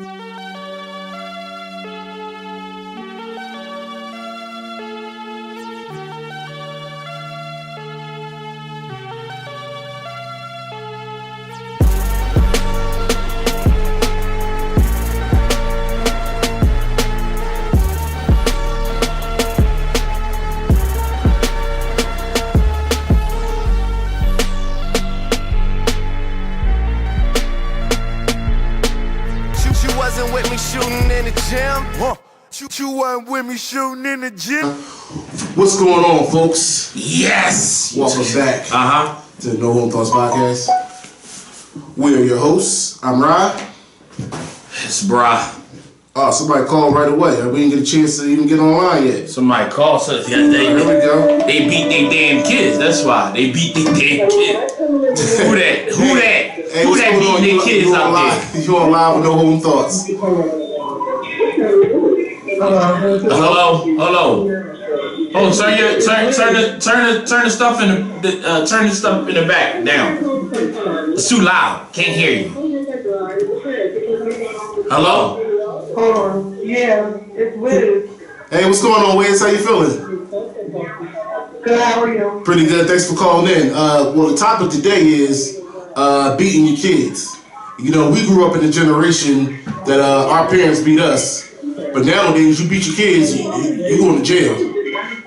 With me shooting in the gym. You weren't with me shooting in the gym. What's going on, folks? Yes! Welcome back to the No Home Thoughts Podcast. We are your hosts. I'm Rod. It's Bra. Oh, somebody called right away. We didn't get a chance to even get online yet. Somebody called us. Here we go. They beat their damn kids. That's why. They beat their damn kids. Who that? Hey, Who that beating their kids out there? You on live with No Home Thoughts. Hello. Oh, turn the stuff in the back down. It's too loud. Can't hear you. Hello? Hold on. Yeah, it's Wiz. Hey, what's going on, Wiz? How you feeling? Good, how are you? Pretty good. Thanks for calling in. Well, the topic today is beating your kids. You know, we grew up in a generation that our parents beat us, but nowadays you beat your kids, you going to jail.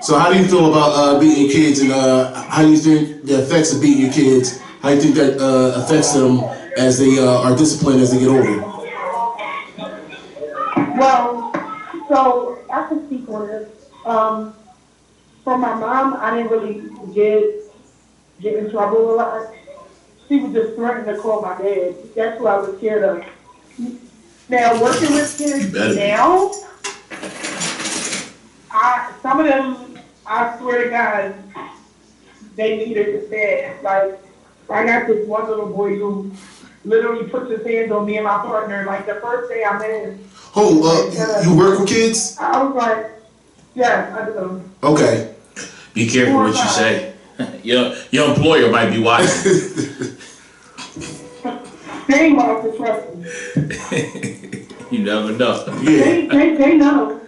So how do you feel about beating your kids, and how do you think the effects of beating your kids, how do you think that affects them as they are disciplined as they get older? Well, so I can speak on this. For my mom, I didn't really get in trouble a lot. She was just threatening to call my dad. That's who I was scared of. Now, working with kids now, some of them, I swear to God, they need it bad. Like, I got this one little boy who literally puts his hands on me and my partner. Like, the first day I met him. You work with kids? I was like, yeah, I do. Okay. Be careful what you say. Your employer might be watching. They ain't want to trust me. You never know. Yeah. They know.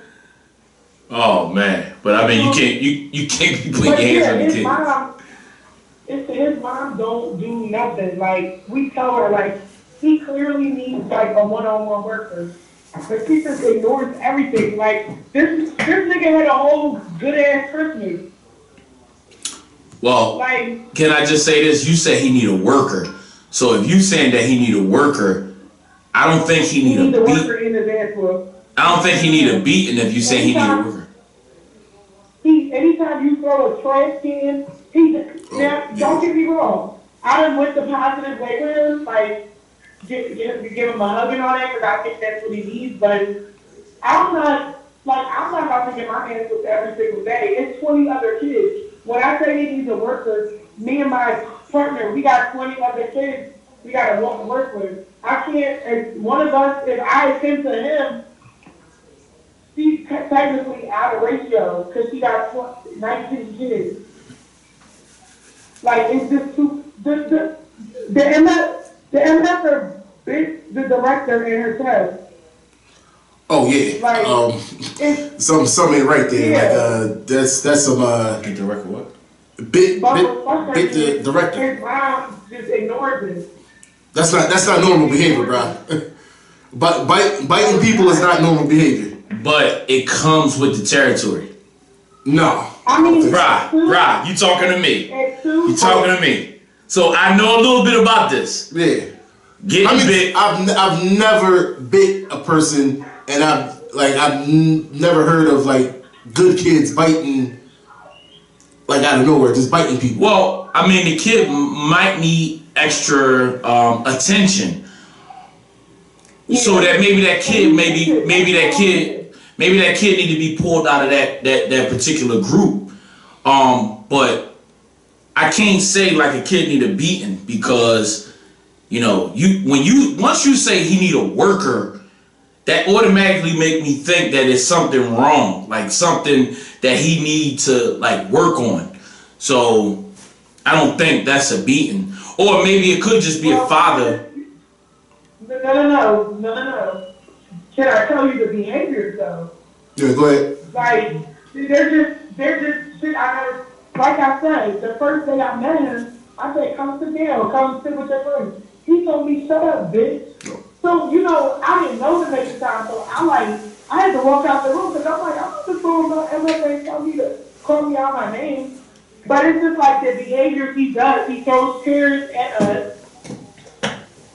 Oh man, but I mean, you can't be putting your hands on the kids. His mom don't do nothing. Like, we tell her, like, he clearly needs like a one-on-one worker. But she just ignores everything. Like, this nigga had a whole good-ass Christmas. Well, like, can I just say this? You say he need a worker. So if you saying that he need a worker, I don't think he need a worker in his ass. I don't think he need a beating if you say he need a worker. Anytime you throw a trash can, don't get me wrong. I done went the positive way with him, like, give him a hug and all that, because I think that's what he needs, but I'm not about to get my hands with every single day. It's 20 other kids. When I say he needs a worker, me and my partner, we got 20 other kids we got to work with. I can't, if one of us, if I attend to him, she's technically out of ratio because she got 19 kids. Like, it's just too, the MFer bit the director in her chest. Oh yeah. Like, something ain't right there. Yeah. Like that's some The director what? Bit the director. His mom just ignores it. That's not normal behavior, bro. But biting people is not normal behavior. But it comes with the territory. No. I mean, Right, you talking to me. You talking to me. So I know a little bit about this. Yeah. Getting bit. I've never bit a person, and I've never heard of like good kids biting like out of nowhere, just biting people. Well, I mean, the kid might need extra attention, so that maybe that kid need to be pulled out of that particular group. But I can't say like a kid need a beating because, you know, once you say he need a worker, that automatically make me think that it's something wrong, like something that he need to like work on. So I don't think that's a beating. Or maybe it could just be a father. No. can I tell you the behaviors though? Yeah, go ahead. Like, they're just shit I never, like I said, the first day I met him, I said, come sit down, come sit with your friends. He told me, shut up, bitch. So, you know, I didn't know the next time, so I had to walk out the room because I'm like, I'm not just going to MFA tell me to call me out my name. But it's just like the behaviors he does. He throws chairs at us.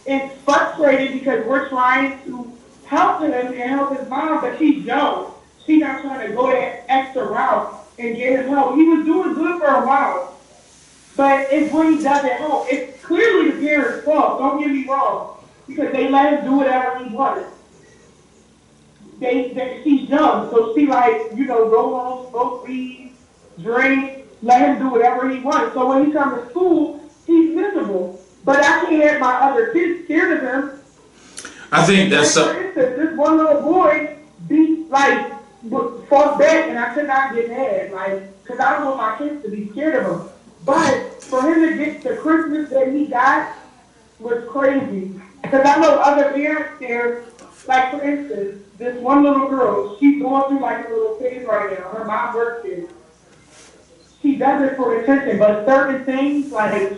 It's frustrating because we're trying to help him and help his mom, but she's young. She's not trying to go that extra route and get him help. He was doing good for a while, but it's what he does at home. It's clearly the parents' fault, don't get me wrong, because they let him do whatever he wanted. She's young, so she like, you know, roll on, smoke weed, drink, let him do whatever he wants. So when he comes to school, he's miserable. But I can't have my other kids scared of him. I think that's like, for instance, this one little boy fought back, and I could not get mad, like, because I don't want my kids to be scared of him. But for him to get the Christmas that he got was crazy. Because I know other parents there, like for instance, this one little girl, she's going through like a little phase right now. Her mom works there. She does it for attention, but certain things like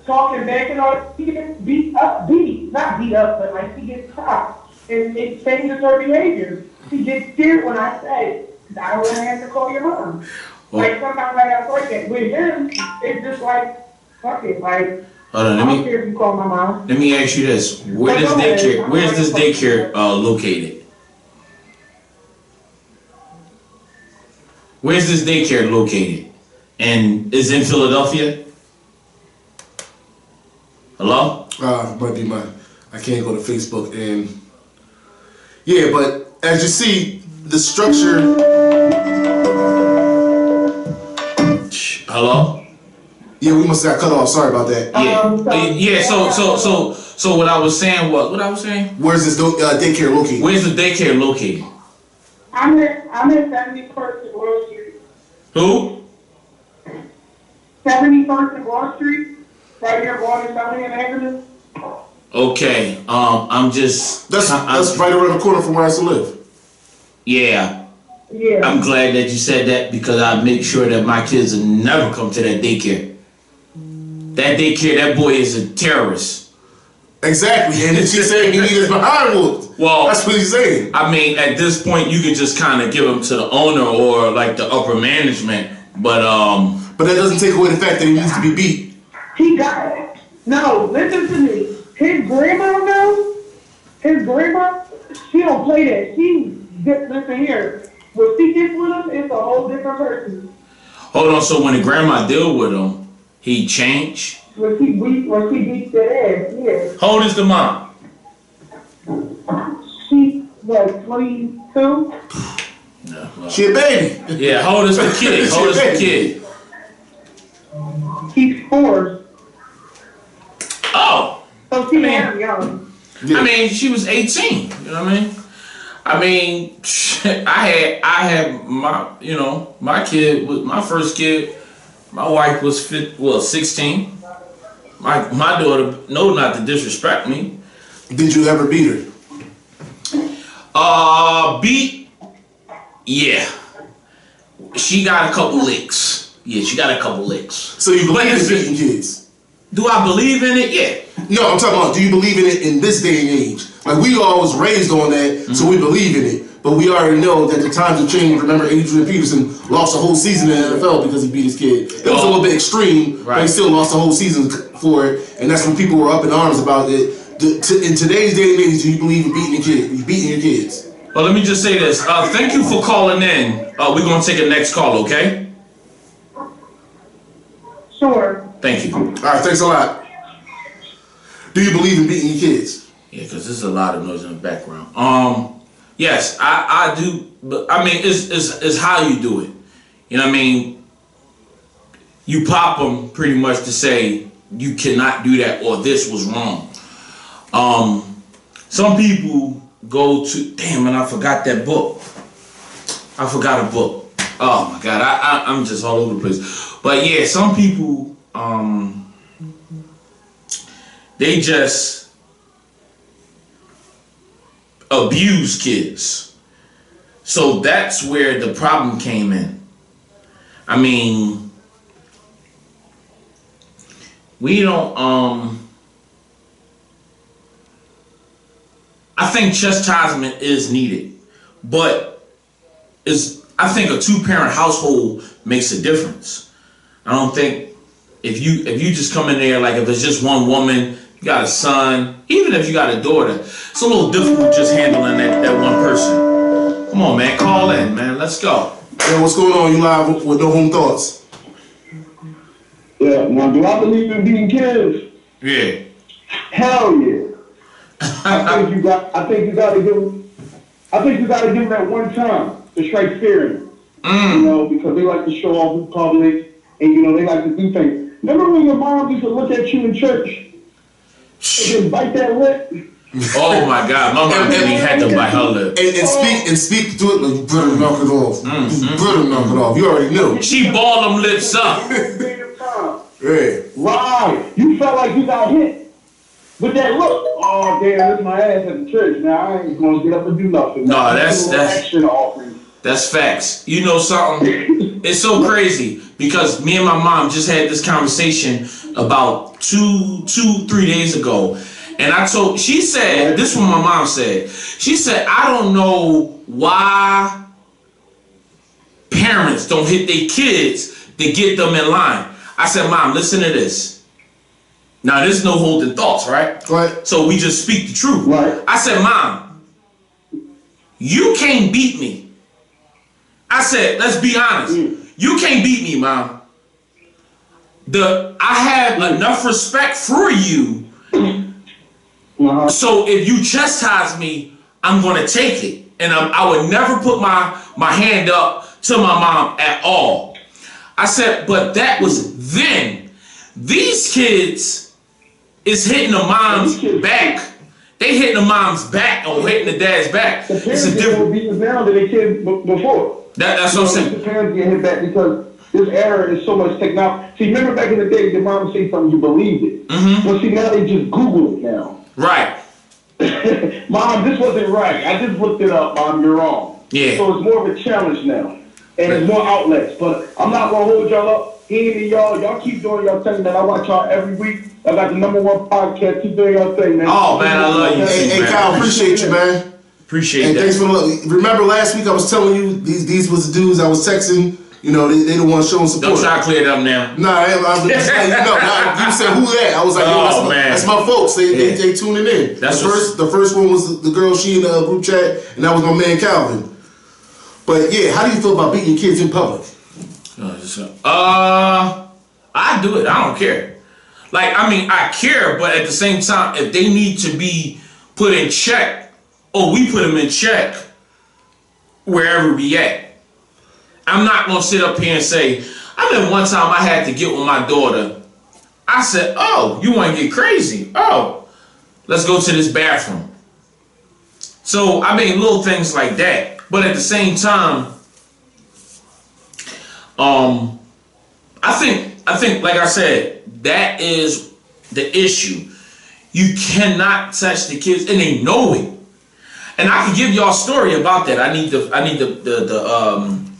talking back and all, she gets not beat up, but like she gets caught, and it changes her behavior. She gets scared when I say, I don't want to have to call your mom. Like sometimes I have to like that. With him, it's just like, fuck it, like, hold on, I don't care if you call my mom. let me ask you this. Where's this daycare located? Where's this daycare located? And is in Philadelphia? Hello? Might be mine. I can't go to Facebook and yeah, but as you see, the structure. Hello? Yeah, we must have got cut off. Sorry about that. Yeah. So what I was saying was Where's this daycare located? Where's the daycare located? I'm in 71st and Wall Street. Who? 71st and Wall Street, right here, Walter County and Avenue. Okay. I'm just. That's right around the corner from where I used to live. Yeah. Yeah. I'm glad that you said that because I make sure that my kids will never come to that daycare. That daycare, that boy is a terrorist. Exactly, and she's saying you need his behind whooped. Well, that's what he's saying. I mean, at this point, you could just kind of give him to the owner or like the upper management, but that doesn't take away the fact that he needs to be beat. He got it. No, listen to me. His grandma, she don't play that. Listen here. When she gets with him, it's a whole different person. Hold on, so when the grandma deal with him, he changed? When she beats that ass, yeah. How old is the mom? She's like 22. No, well. She a baby. Yeah, how old is the kid? How old is the kid? He's 4. Oh! So she had him young. Yeah. I mean, she was 18. You know what I mean? I mean, I had my kid was my first kid. My wife was 16. My daughter, no, not to disrespect me. Did you ever beat her? Beat? Yeah. She got a couple licks. Yeah, she got a couple licks. So you believe in beating kids? Do I believe in it? Yeah. No, I'm talking about, do you believe in it in this day and age? Like, we always raised on that, so we believe in it. But we already know that the times have changed. Remember, Adrian Peterson lost a whole season in the NFL because he beat his kid. It was a little bit extreme, but he still lost a whole season for it. And that's when people were up in arms about it. In today's day and age, do you believe in beating your kids? Well, let me just say this. Thank you for calling in. We're going to take a next call, okay? Sure. Thank you. All right, thanks a lot. Do you believe in beating your kids? Yeah, because there's a lot of noise in the background. Yes, I do, but I mean, it's how you do it. You know what I mean? You pop them pretty much to say you cannot do that or this was wrong. Some people go to, damn, and I forgot that book. I forgot a book. Oh my God, I'm just all over the place. But yeah, some people, they just, abuse kids. So that's where the problem came in. I mean, we don't, I think chastisement is needed, but I think a 2-parent household makes a difference. I don't think if you just come in there, like if it's just one woman, you got a son, even if you got a daughter, it's a little difficult just handling that one person. Come on, man, call in, man, let's go. Yeah, what's going on? You live with No Home Thoughts? Yeah, now do I believe in beating kids? Yeah. Hell yeah. I think you got to give them that one time to strike fear in them. You know, because they like to show off in public, and you know they like to do things. Remember when your mom used to look at you in church and just bite that lip? Oh my God, my mom really had to bite her lip. And speak to it like you better knock it off. You better knock it off. You already knew. She balled them lips up. Yeah. Right. You felt like you got hit. With that look, oh damn, this is my ass at the church. Now I ain't gonna get up and do nothing. No, that's action offering. That's facts. You know something? It's so crazy because me and my mom just had this conversation about 3 days ago. And she said, this is what my mom said. She said, I don't know why parents don't hit their kids to get them in line. I said, Mom, listen to this. Now, there's no holding thoughts, right? Right. So we just speak the truth. Right. I said, Mom, you can't beat me. I said, let's be honest. You can't beat me, Mom. I have enough respect for you. So if you chastise me, I'm going to take it. And I would never put my hand up to my mom at all. I said, but that was then. These kids is hitting the mom's back. They hitting the mom's back or hitting the dad's back. The It's parents a different. beating down than they did before. That's what I'm saying. The parents get hit back because this era is so much technology. See, remember back in the day, your mom would say something, you believed it. But see, now they just Google it now. Right. Mom, this wasn't right. I just looked it up, Mom, you're wrong. Yeah. So it's more of a challenge now. And there's more outlets. But I'm not going to hold y'all up. Y'all keep doing y'all thing, man. I watch y'all every week. I got the #1 podcast. Keep doing y'all thing, man. Oh, man, I love you. Hey, Kyle, appreciate you, man. Appreciate And that. thanks for remember last week I was telling you these was the dudes I was texting. You know, they the ones showing support. Don't try to clear it up now. Nah, I'm just letting you know. You said who that? I was like, yo, that's my folks. They tuning in. That's the first one was the girl, she in the group chat, and that was my man Calvin. But yeah, how do you feel about beating kids in public? I do it. I don't care. Like, I mean, I care, but at the same time, if they need to be put in check, we put them in check wherever we at. I'm not gonna sit up here and say, I remember one time I had to get with my daughter. I said, oh, you wanna get crazy? Oh, let's go to this bathroom. So, I mean, little things like that. But at the same time, I think, like I said, that is the issue. You cannot touch the kids, and they know it. And I can give y'all a story about that. I need the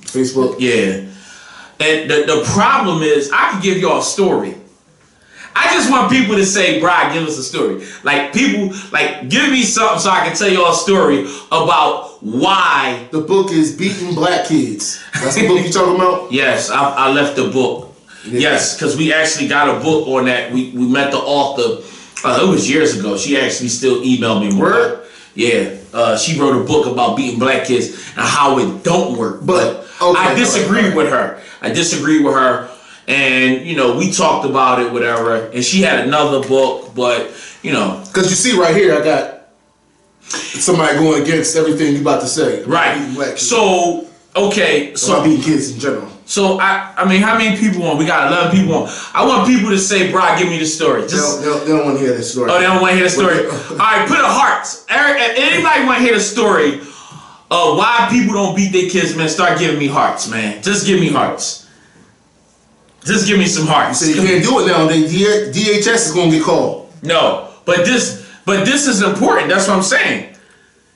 Facebook. Yeah. And the problem is, I can give y'all a story. I just want people to say, Brian, give us a story. Like, people, like, give me something so I can tell y'all a story about why. The book is Beating Black Kids. That's the book you talking about? Yes, I left the book. Yeah. Yes, because we actually got a book on that. We met the author. It was years ago. She actually still emailed me more. Word? Yeah. She wrote a book about beating black kids and how it don't work. But okay, I disagree with her. I disagree with her. And, you know, we talked about it, whatever. And she had another book, but, you know. Because you see right here, I got somebody going against everything you about to say. Right. Black kids. So, okay. So about beating kids in general. So, I mean, how many people on? We got 11 people on. I want people to say, bro, give me the story. Just, they don't want to hear this story. Oh, they don't want to hear the story. All right, put a heart. Anybody want to hear the story of why people don't beat their kids, man, start giving me hearts, man. Just give me hearts. Just give me some hearts. You can't do it now. DHS is going to get called. No, but this is important. That's what I'm saying.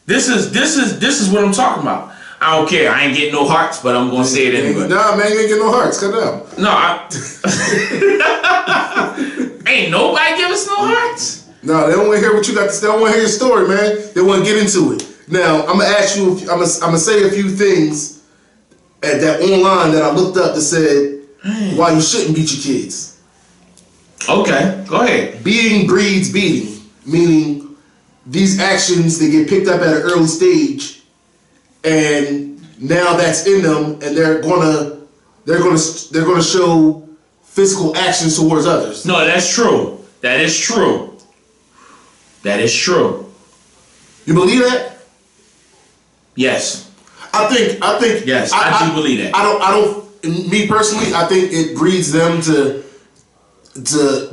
This is what I'm talking about. I don't care. I ain't getting no hearts, but I'm gonna say it anyway. Nah, man, you ain't getting no hearts. Cut down. No, ain't nobody give us no hearts. No, they don't want to hear what you got to say. They don't want to hear your story, man. They want to get into it. Now, I'm gonna ask you. I'm gonna say a few things at that online that I looked up that said why you shouldn't beat your kids. Okay, go ahead. Beating breeds beating, meaning these actions they get picked up at an early stage, and now that's in them, and they're gonna show physical actions towards others. No, that's true. That is true. That is true. You believe that? Yes. I think. Yes, I do believe that. I don't. Me personally, I think it breeds them to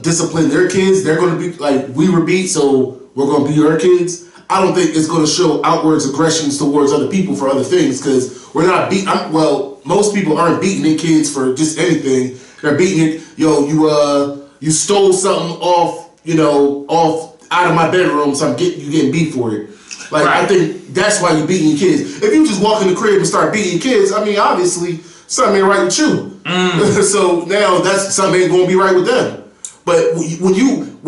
discipline their kids. They're going to be like, we were beat, so we're going to beat our kids. I don't think it's going to show outwards aggressions towards other people for other things, because we're not beat. Well, most people aren't beating their kids for just anything. They're beating it. Yo, you stole something off out of my bedroom, so you getting beat for it. Like, right. I think that's why you're beating your kids. If you just walk in the crib and start beating your kids, I mean, obviously something ain't right with you. So now that's something ain't gonna be right with them. But when you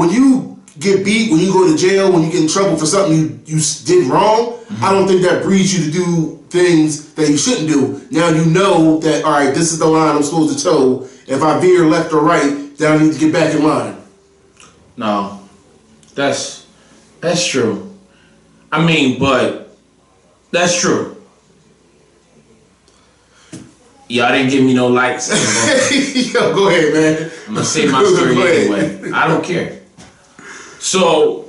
get beat, when you go to jail, when you get in trouble for something you did wrong, I don't think that breeds you to do things that you shouldn't do. Now you know that, all right, this is the line I'm supposed to toe. If I veer left or right, then I need to get back in line. No, that's true. I mean, but that's true. Y'all didn't give me no likes. Yo, go ahead, man. I'm gonna say my story anyway. I don't care. So,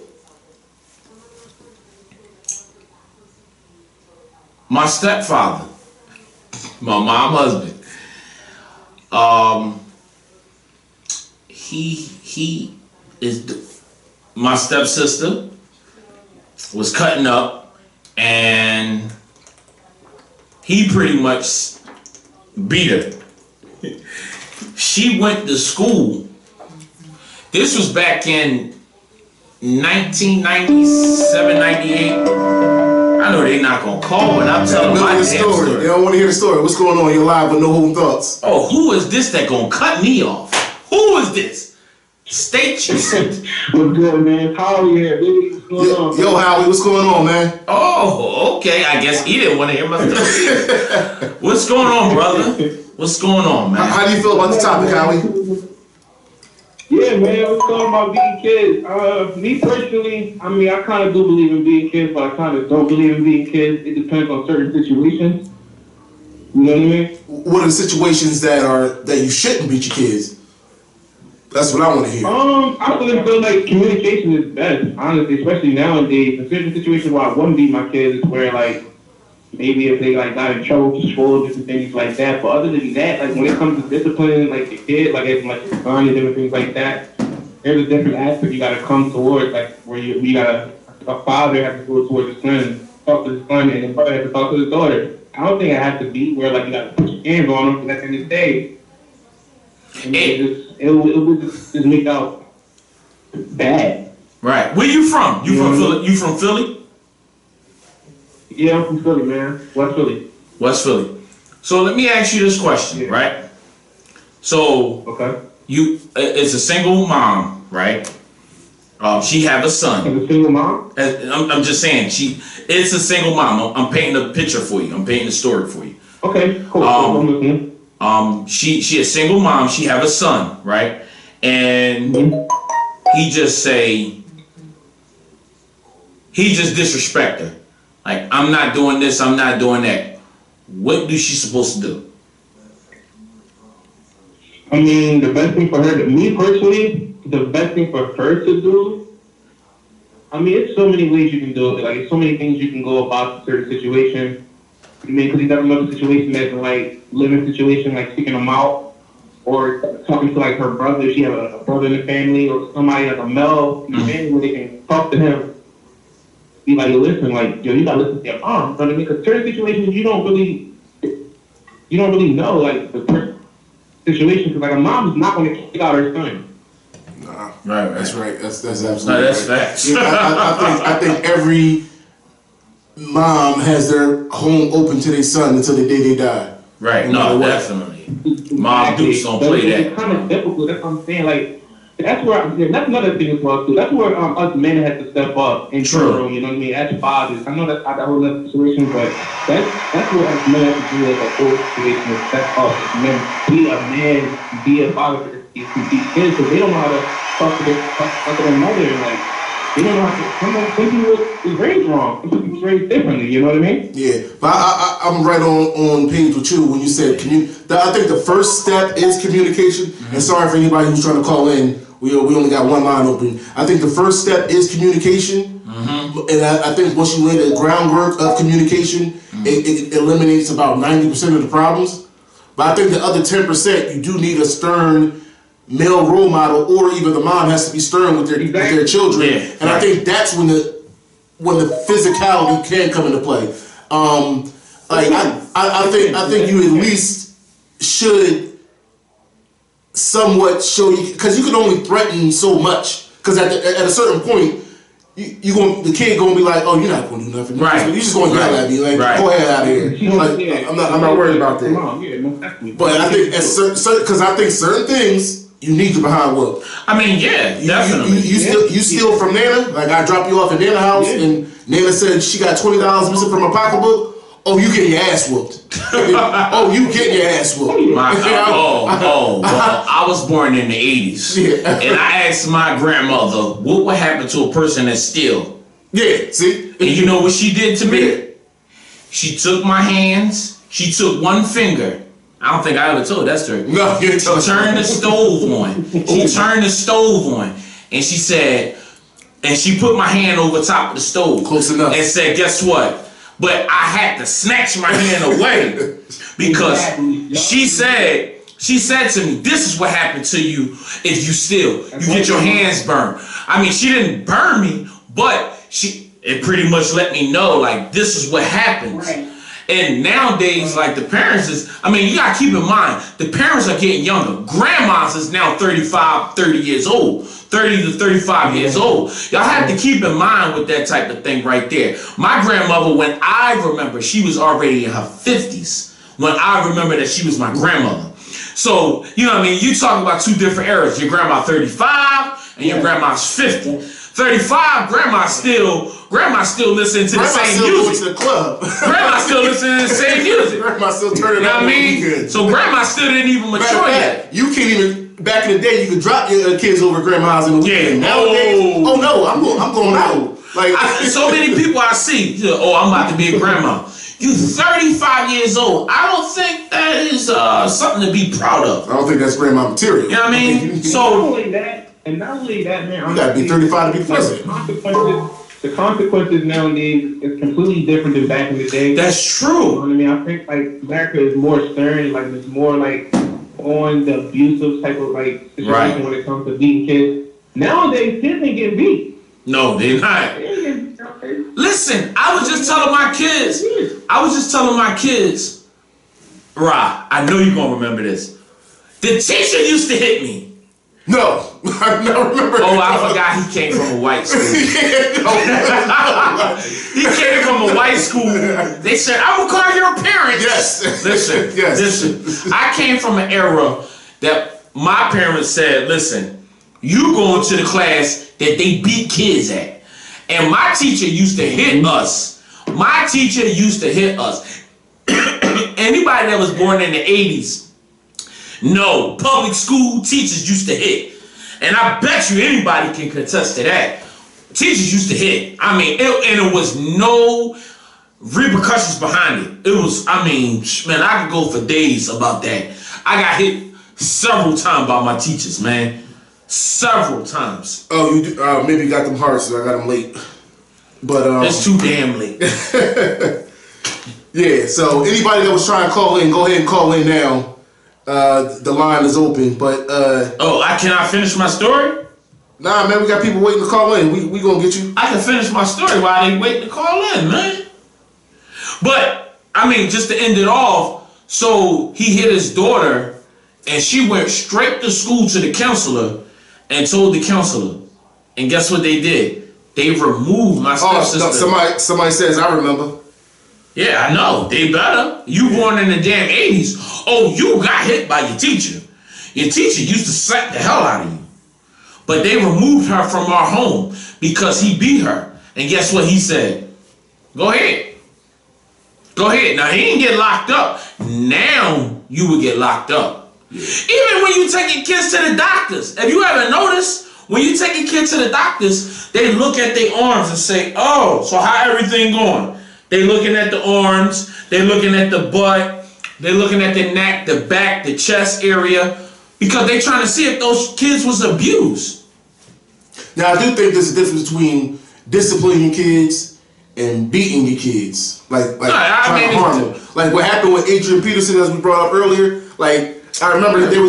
my stepfather, my mom's husband, he is my stepsister was cutting up, and he pretty much beat her. She went to school. This was back in 1997, 98. I know they're not gonna call, but I'm telling my damn story. They don't want to hear the story. What's going on? You're live with no home thoughts. Oh, who is this that gonna cut me off? Who is this? State you. What's good, man? Howie here, baby. What's going on? Yo, Howie, what's going on, man? Oh, okay. I guess he didn't want to hear my story. What's going on, brother? What's going on, man? How do you feel about the topic, Howie? Yeah, man, what's going on about beating kids? Me personally, I mean, I kind of do believe in beating kids, but I kind of don't believe in beating kids. It depends on certain situations. You know what I mean? What are the situations that you shouldn't beat your kids? That's what I want to hear. I really feel like communication is best, honestly, especially nowadays. In certain situations where I wouldn't beat my kids is where, like, maybe if they got in trouble for school, different things like that. But other than that, like, when it comes to disciplining, like, the kid, like, as much as son and different things like that, there's a different aspect you got to come towards, like, where you got a father has to go towards his son, talk to his son, and the brother has to talk to his daughter. I don't think it has to be where, like, you got to put your hands on them, because at the end of the day, it would just make out bad. Right. Where you from? You from Philly? You from Philly? Yeah, I'm from Philly, man. West Philly. West Philly. So let me ask you this question, right? So Okay. it's a single mom, right? She have a son. As a single mom? I'm just saying, it's a single mom. I'm painting a picture for you. I'm painting a story for you. Okay, cool. I'm listening. She a single mom. She have a son, right? And he just disrespect her. Like, I'm not doing this. I'm not doing that. What is she supposed to do? I mean, the best thing for her, me personally, the best thing for her to do, I mean, it's so many ways you can do it. Like, it's so many things you can go about a certain situation. I mean, because you never know the situation that's like living situation, like sticking them out, or talking to like her brother. She have a brother in the family, or somebody like a male in the family where they can talk to him. Be like, listen, like, yo, you gotta listen to your mom. You know what I mean? Because certain situations you don't really know, like the situation. Because like a mom is not going to kick out her son. Nah, right. That's right. That's absolutely. No, that's right. facts. Yeah, I think mom has their home open to their son until the day they die. Right. No, definitely. Mom Dukes don't play that. It's kind of difficult. That's what I'm saying. Like, that's where that's another thing as well too. That's where us men have to step up in general. You know what I mean? As fathers, I know that's not the whole other situation, but that's what us men have to do as a whole situation is step up. Men, be a man, be a father to these kids, because they don't know how to talk to their mother. Like, they don't know how to. Some people is raised wrong. Some people is raised differently. You know what I mean? Yeah, but I'm right on page with you when you said I think the first step is communication. Mm-hmm. And sorry for anybody who's trying to call in. We only got one line open. I think the first step is communication. Mm-hmm. And I think once you lay the groundwork of communication, it eliminates about 90% of the problems. But I think the other 10%, you do need a stern male role model, or even the mom has to be stern with their children. Yeah, and I think that's when the physicality can come into play. I think you at least should somewhat show you, because you can only threaten so much. Because at a certain point, the kid gonna be like, oh, you're not gonna do nothing. Right. You're just gonna yell at me, like, go ahead out of here. Like, I'm not worried about that. But I think because I think certain things you need to behind whoop. I mean, yeah, definitely. You steal from Nana. Like, I drop you off at Nana's house, and Nana said she got $20 missing from her pocketbook. Oh, you get your ass whooped. Oh, you get your ass whooped. Well, I was born in the 80s. Yeah. And I asked my grandmother, what would happen to a person that steal? Yeah, see? And you know what she did to me? Yeah. She took my hands, she took one finger. I don't think I ever told that story. No, you She turned the stove on. She turned the stove on. And she said, and she put my hand over top of the stove. Close enough. And said, guess what? But I had to snatch my hand away because she said to me, this is what happened to you if you steal. You get your hands burned. I mean, she didn't burn me, but it pretty much let me know, like, this is what happens. Right. And nowadays, like, the parents you gotta keep in mind, the parents are getting younger. Grandmas is now 30 years old. 30 to 35 years old. Y'all have to keep in mind with that type of thing right there. My grandmother, when I remember, she was already in her 50s. When I remember that she was my grandmother. So, you know what I mean? You talk about two different eras. Your grandma 35 and your grandma's 50. 35, grandma still listening to the same music. Grandma still going to the club. Grandma still listening to the same music. Grandma still turning up. You know what I mean? So grandma still didn't even mature yet. You can't even, back in the day, you could drop your kids over at grandma's in the weekend. Nowadays, oh no, I'm going out. Like, so many people I see, I'm about to be a grandma. You 35 years old. I don't think that is something to be proud of. I don't think that's grandma material. You know what I mean? Not only that, man. You gotta be 35 to be president. The consequences nowadays is completely different than back in the day. That's true. You know what I mean? I think like America is more stern, like it's more like on the abusive type of like situation when it comes to beating kids. Nowadays, kids ain't getting beat. No, they're not. Listen, I was just telling my kids, Ra, I know you're gonna remember this. The teacher used to hit me. No, I never remember. Oh, I forgot he came from a white school. He came from a white school. They said, I will call your parents. Yes. Listen. I came from an era that my parents said, listen, you going to the class that they beat kids at. And my teacher used to hit us. Anybody that was born in the 80s, no, public school teachers used to hit. And I bet you anybody can contest to that. Teachers used to hit. I mean, it was no repercussions behind it. It was, I could go for days about that. I got hit several times by my teachers, man. Several times. Oh, you maybe you got them hard, so I got them late. But it's too damn late. Yeah, so anybody that was trying to call in, go ahead and call in now. The line is open, but can I finish my story? Nah, man, we got people waiting to call in. We gonna get you. I can finish my story while they waiting to call in, man. But just to end it off, so he hit his daughter, and she went straight to school to the counselor and told the counselor. And guess what they did? They removed my stepsister. No, somebody says I remember. Yeah, I know. They better. You born in the damn 80s. Oh, you got hit by your teacher. Your teacher used to slap the hell out of you. But they removed her from our home because he beat her. And guess what he said? Go ahead. Go ahead. Now, he didn't get locked up. Now, you would get locked up. Even when you take your kids to the doctors. Have you ever noticed? When you take your kid to the doctors, they look at their arms and say, oh, so how everything going? They looking at the arms, they looking at the butt, they looking at the neck, the back, the chest area, because they trying to see if those kids was abused. Now, I do think there's a difference between disciplining your kids and beating your kids. Like trying to harm them. Like what happened with Adrian Peterson, as we brought up earlier. Like, I remember they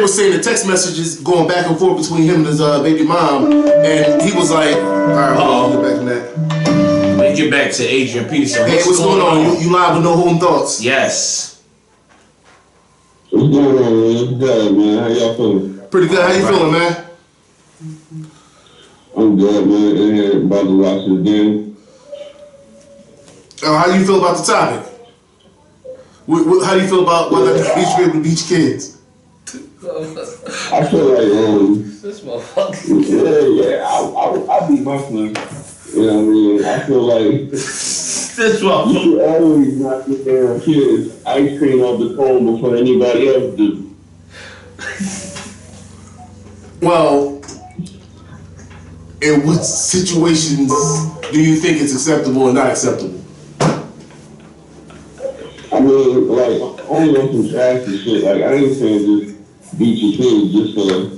were saying the text messages going back and forth between him and his baby mom, and he was like, all right, hold on, get back to that. Let's get back to Adrian Peterson. Hey, what's going on? You live with no home thoughts? Yes. What's going on, man? What's good, man? How y'all feeling? Pretty good. How you feeling, man? I'm good, man. And about to watch it again. How do you feel about the topic? How do you feel about whether you should be able to beat your kids? I feel like, this motherfucker. I beat my son. You know what I mean? I feel like This you should always knock your damn kids ice cream off the cone before anybody else do. Well, in what situations do you think it's acceptable or not acceptable? I mean, like, only on some trashy shit. Like, I ain't saying just beat your kids just for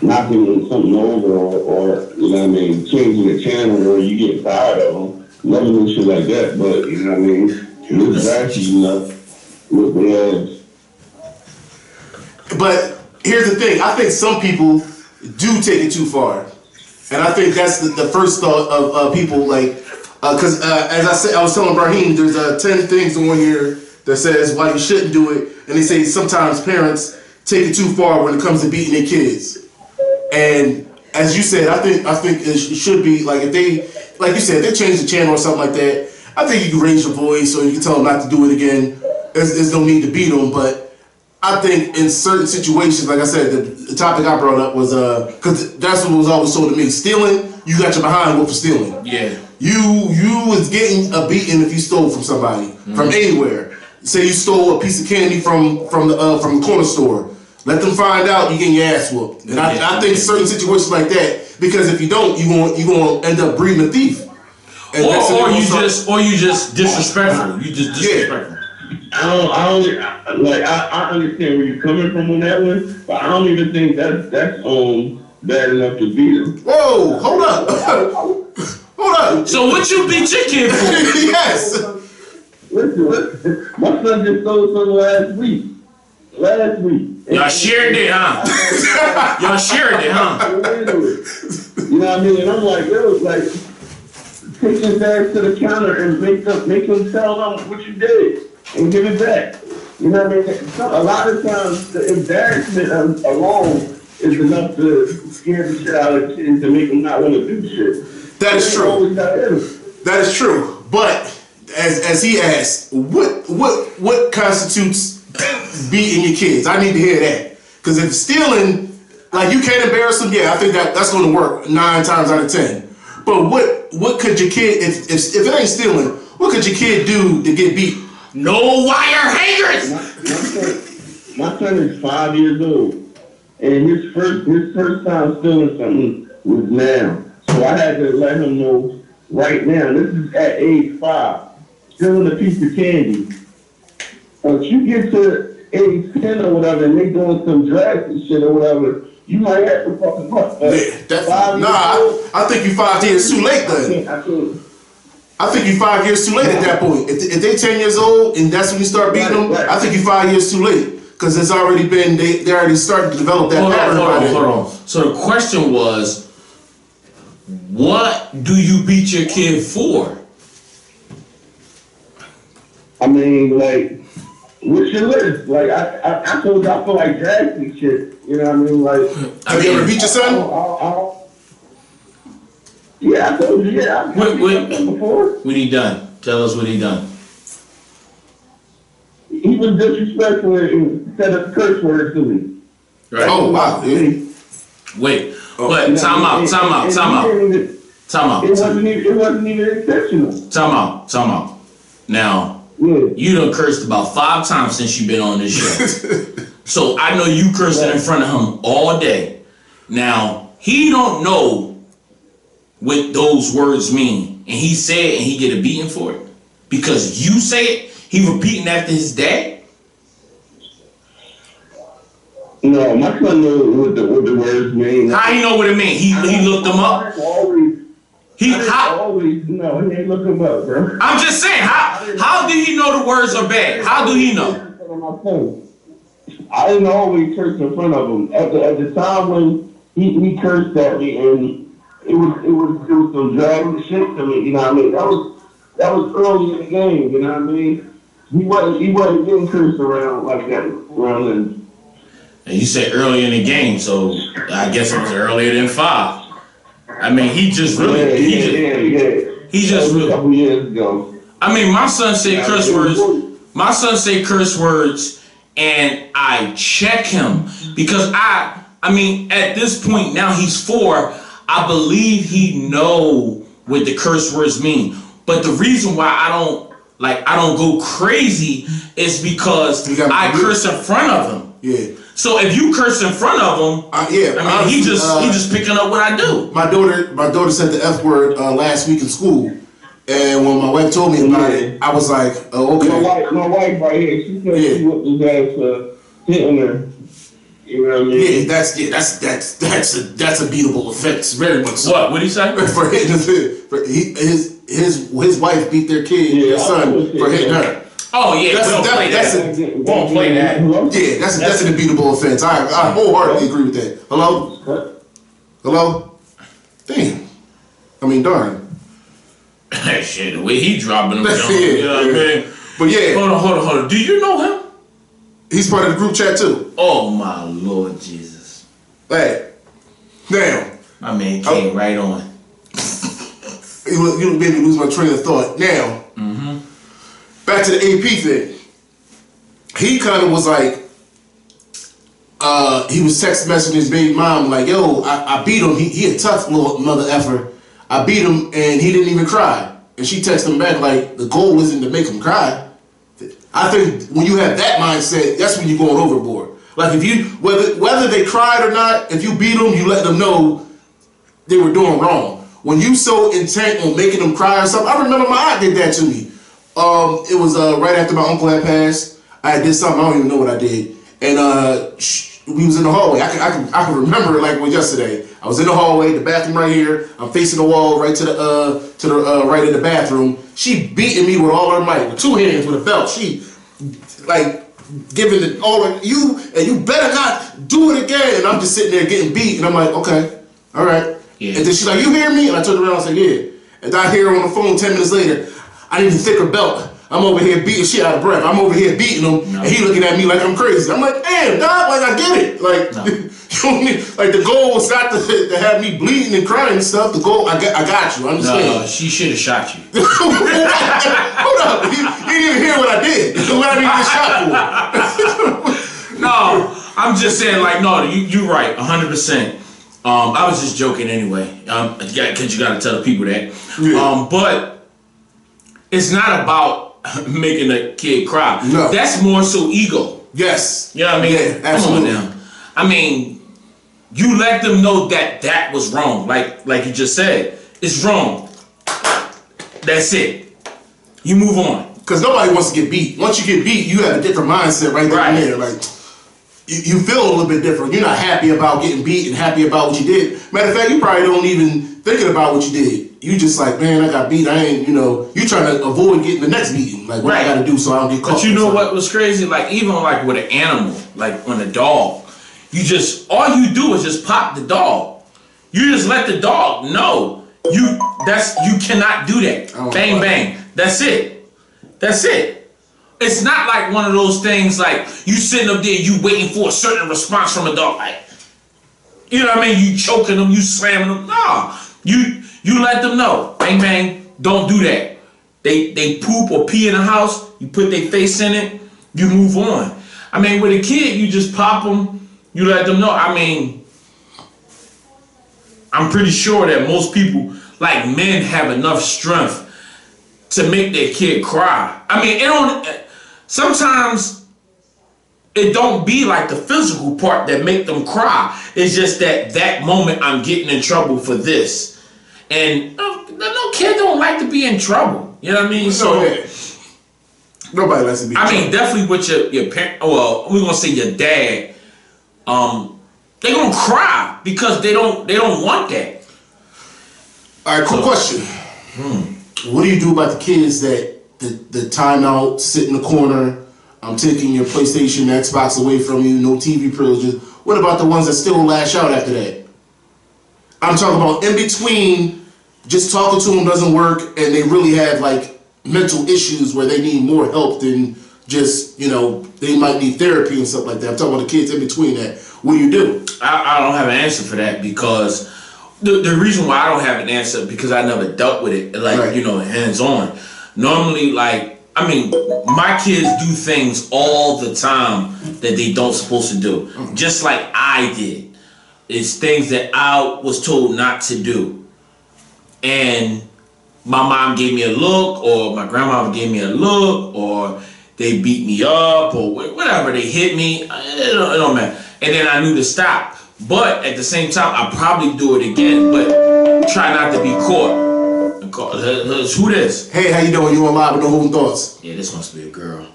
knocking something over or, you know what I mean, changing the channel or you get tired of them. Never do shit like that, but, you know what I mean, look trashy enough, look the But here's the thing. I think some people do take it too far. And I think that's the first thought of people, like, because as I said, I was telling Brahim, there's 10 things on here that says why you shouldn't do it, and they say sometimes parents take it too far when it comes to beating their kids. And as you said, I think it should be like if they, like you said, they change the channel or something like that. I think you can raise your voice or you can tell them not to do it again. There's no need to beat them, but I think in certain situations, like I said, the topic I brought up was because that's what was always told to me: stealing, you got your behind whooped for stealing. Yeah. You was getting a beating if you stole from somebody from anywhere. Say you stole a piece of candy from the corner store. Let them find out you getting your ass whooped. And I think certain situations like that, because if you don't, you gonna end up breeding a thief. And or you just disrespectful. You just disrespectful. I understand where you're coming from on that one, but I don't even think that's bad enough to beat him. Whoa, hold up. Hold up. So what you beat your kid for? Yes. Listen, my son just stole something last week. Y'all shared it, huh? Y'all shared it, huh? You know what I mean? And I'm like, yo, like, take his ass to the counter and make him tell them what you did and give it back. You know what I mean? A lot of times the embarrassment alone is enough to scare the shit out of kids to make them not want to do shit. That is true. That is true. But as he asked, what constitutes beating your kids? I need to hear that. Because if stealing, like you can't embarrass them, yeah, I think that's going to work 9 times out of 10. But what could your kid, if it ain't stealing, what could your kid do to get beat? No wire hangers. My son is 5 years old, and his first time stealing something was now. So I had to let him know right now. This is at age 5, stealing a piece of candy. Once you get to age 10 or whatever, and they doing some drastic shit or whatever, you might have to fucking up. I think you 5 years too late then. I think you 5 years too late at that point. If they 10 years old and that's when you start beating them, I think you 5 years too late. Because it's already been, they already started to develop that pattern. Hold on. So the question was, what do you beat your kid for? I mean, like, what's your list? Like, I told you I feel like drastic shit. You know what I mean? Like, have you ever beat your son? Yeah, I told you. Yeah, I've seen him before. What he done? Tell us what he done. He was disrespectful and said a curse word to me. Right. Oh wow. Yeah. Wait. But time out. It wasn't even exceptional. Time out. Now, Yeah. you done cursed about 5 times since you've been on this show. So I know you cursing in front of him all day. Now, he don't know what those words mean. And he said and he get a beating for it. Because you say it, he repeating after his dad? No, my son knew what the words mean. How he know what it mean? He looked them up? He ain't look them up, bro. I'm just saying, how did he know the words are bad? How do he know? I didn't always curse in front of him. At the time when he cursed at me, and it was some dragging shit to me. You know what I mean? That was early in the game. You know what I mean? He wasn't getting cursed around like that around then. And you said early in the game, so I guess it was earlier than 5. I mean, he just really, he just really. A couple years ago. I mean, my son said curse words. My son say curse words, and I check him because I mean, at this point now he's 4. I believe he know what the curse words mean. But the reason why I don't go crazy is because I curse in front of him. Yeah. So if you curse in front of him, I mean, he just picking up what I do. My daughter said the F word last week in school, and when my wife told me about it, I was like, oh, okay. My wife right here, she said she whooped his ass for hitting her. You know what I mean? Yeah, that's a beatable offense, very much so. What? What'd he say? For hitting his wife beat their kid, their son, for hitting her. Oh yeah, won't play that. Yeah, that's an unbeatable offense. I wholeheartedly agree with that. Hello? Damn. I mean, darn. Shit, the way he dropping them, Yeah, you know what I mean? But yeah. Hold on. Do you know him? He's part of the group chat too. Oh my Lord Jesus. Hey. Damn. My man came right on. You made me lose my train of thought. Now, back to the AP thing. He kind of was like, he was text messaging his baby mom like, yo, I beat him. He a tough little mother effer. I beat him and he didn't even cry. And she texted him back like, the goal isn't to make him cry. I think when you have that mindset, that's when you're going overboard. Like if you, whether they cried or not, if you beat them, you let them know they were doing wrong. When you so intent on making them cry or something, I remember my aunt did that to me. It was right after my uncle had passed. I did something, I don't even know what I did. And we was in the hallway. I can remember it like it was yesterday. I was in the hallway, the bathroom right here. I'm facing the wall right to the right in the bathroom. She beating me with all her might, with 2 hands, with a belt. She like giving it all of you, and you better not do it again. And I'm just sitting there getting beat, and I'm like, okay, all right. Yeah. And then she's like, you hear me? And I turned around and said, yeah. And I hear her on the phone 10 minutes later, I need a thicker belt. I'm over here beating shit out of breath. I'm over here beating him, and he looking at me like I'm crazy. I'm like, damn, dog, like I get it. Like, you know, like the goal was not to have me bleeding and crying and stuff. The goal, I got you. I understand. No, she should have shot you. Hold up, he didn't even hear what I did. What I needed shot for. No, I'm just saying, like, no, you're right, 100%. I was just joking anyway, because you got to tell the people that. Yeah. But it's not about making a kid cry. No. That's more so ego. Yes. You know what I mean? Yeah, absolutely. Come on now. I mean, you let them know that was wrong. Like you just said, it's wrong. That's it. You move on. Because nobody wants to get beat. Once you get beat, you have a different mindset right there. Like, you feel a little bit different. You're not happy about getting beat and happy about what you did. Matter of fact, you probably don't even thinking about what you did. You just like, man, I got beat. I ain't, you trying to avoid getting the next beating. Like, what I got to do so I don't get caught. But you know what was crazy? Like, even like with an animal, like on a dog, all you do is just pop the dog. You just let the dog know you cannot do that. Bang, bang. That's it. That's it. It's not like one of those things like you sitting up there, you waiting for a certain response from a dog. Like, you know what I mean? You choking them, you slamming them. No, you You let them know, bang bang, don't do that. They poop or pee in the house, you put their face in it, you move on. I mean, with a kid, you just pop them, you let them know. I mean, I'm pretty sure that most people, like men, have enough strength to make their kid cry. I mean, sometimes it don't be like the physical part that make them cry. It's just that moment I'm getting in trouble for this. And no kid don't like to be in trouble. You know what I mean? So nobody likes to be in trouble. Definitely with your parent, well, we're gonna say your dad, they gonna cry because they don't want that. All right, quick question. What do you do about the kids that the timeout, sit in the corner, I'm taking your PlayStation, Xbox away from you, no TV privileges? What about the ones that still lash out after that? I'm talking about in between, just talking to them doesn't work, and they really have like mental issues where they need more help than just, they might need therapy and stuff like that. I'm talking about the kids in between that. What do you do? I don't have an answer for that because the reason why I don't have an answer because I never dealt with it, hands on. Normally, my kids do things all the time that they don't supposed to do, just like I did. It's things that I was told not to do, and my mom gave me a look, or my grandmother gave me a look, or they beat me up, or whatever, they hit me. It don't matter. And then I knew to stop. But at the same time, I probably do it again, but try not to be caught. Who this? Hey, how you doing? You on live with No Holding Thoughts? Yeah, this must be a girl.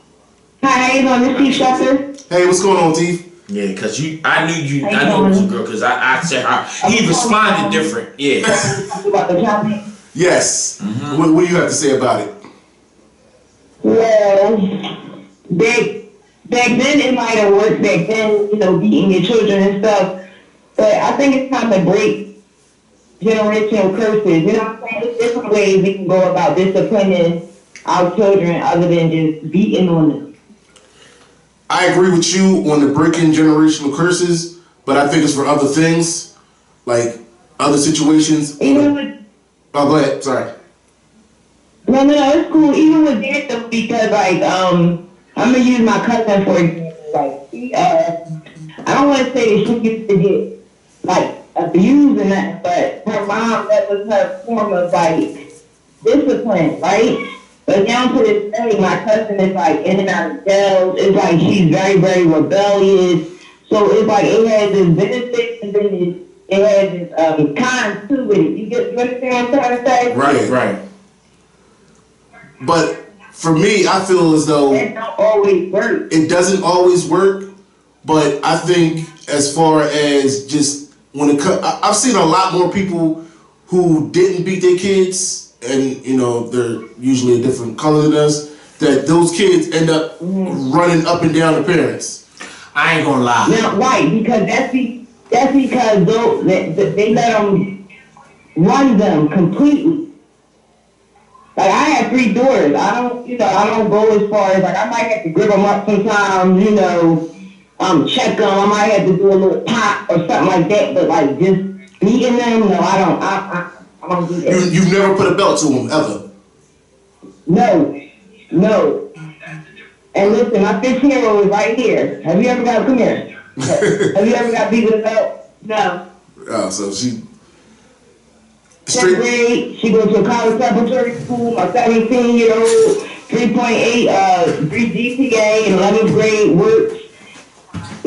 Hi, how you doing? This is Shepard. Hey, what's going on, T? Yeah, because I knew it was a girl because I said her. He responded different. Yeah. About the topic? Yes. Mm-hmm. What do you have to say about it? Well, back then it might have worked back then, beating your children and stuff. But I think it's time to break generational curses. You know what I'm saying? There's different ways we can go about disciplining our children other than just beating on them. I agree with you on the breaking generational curses, but I think it's for other things, like other situations. Even with... Oh, go ahead. Sorry. No, it's cool. Even with that, though, because, I'm going to use my cousin, for example. I don't want to say that she used to get, abused and that, but her mom, that was her form of, discipline, right? But down to this day, my cousin is, in and out of jail. It's she's very, very rebellious. So it's it has its benefits and then it has its cons too with it. You understand what I'm trying to say? Right. But for me, I feel as though it don't always work. It doesn't always work, but I think as far as just when it comes, I've seen a lot more people who didn't beat their kids, and they're usually a different color than us, that those kids end up running up and down the parents. I ain't gonna lie. Now, right, because that's because they let them run them completely. I have 3 daughters. I don't go as far as I might have to grip them up sometimes, check them. I might have to do a little pop or something like that. But just beating them, no, I don't. I don't do that. You've never put a belt to them ever? No. And listen, my 15-year-old is right here. Have you ever got come here? Have you ever got beat with a belt? No. Oh, so she. 10th grade, she goes to a college preparatory school. My 17-year-old, 3.8 GPA in 11th grade works. I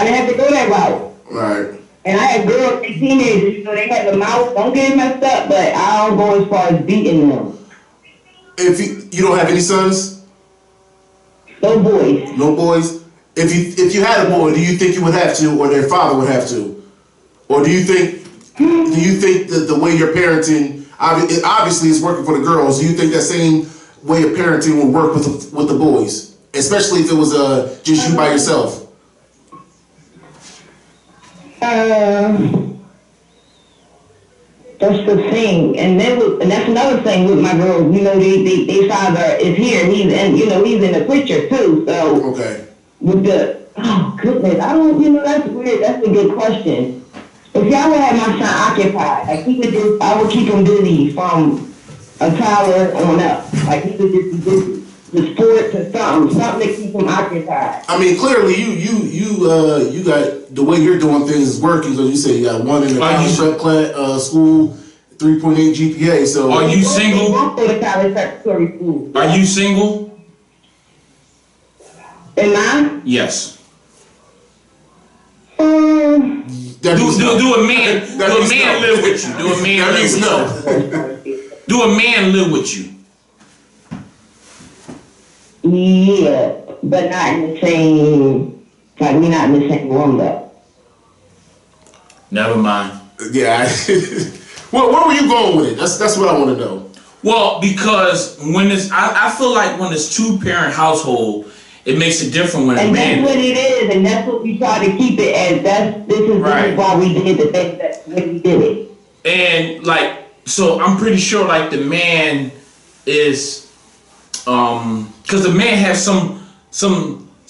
didn't have to go that route. Right. And I had girls, they teenagers, they had the mouth. Don't get it messed up, but I don't go as far as beating them. If you don't have any sons? No boys. No boys? If you had a boy, do you think you would have to, or their father would have to? Or do you think that the way you're parenting, obviously it's working for the girls, do you think that same way of parenting would work with the boys? Especially if it was just you by yourself? That's the thing, and that's another thing with my girls. They father is here. He's in the picture too. So okay. With the goodness, I don't. That's weird. That's a good question. see, I would have my son occupied. Like, he would just, I would keep him busy from a toddler on up. Like, he would just be busy. The sports or something to keep him occupied. I mean, clearly you got the way you're doing things is working. So you say you got one in the college prep class, school, 3.8 GPA. So are you single? Go to college preparatory school. Are you single? Am I? Yes. do a man live with you? Do a man live with you? Do a man live with you? Yeah, but not in the same, like, we're not in the same room, though. Never mind. Yeah. Well, where were you going with it? That's what I want to know. Well, because when it's, I feel like when it's 2-parent household, it makes it different when a man. And that's what it is, and that's what we try to keep it as. This is why we did the thing that we did it. And like, so I'm pretty sure like the man is, because the man has some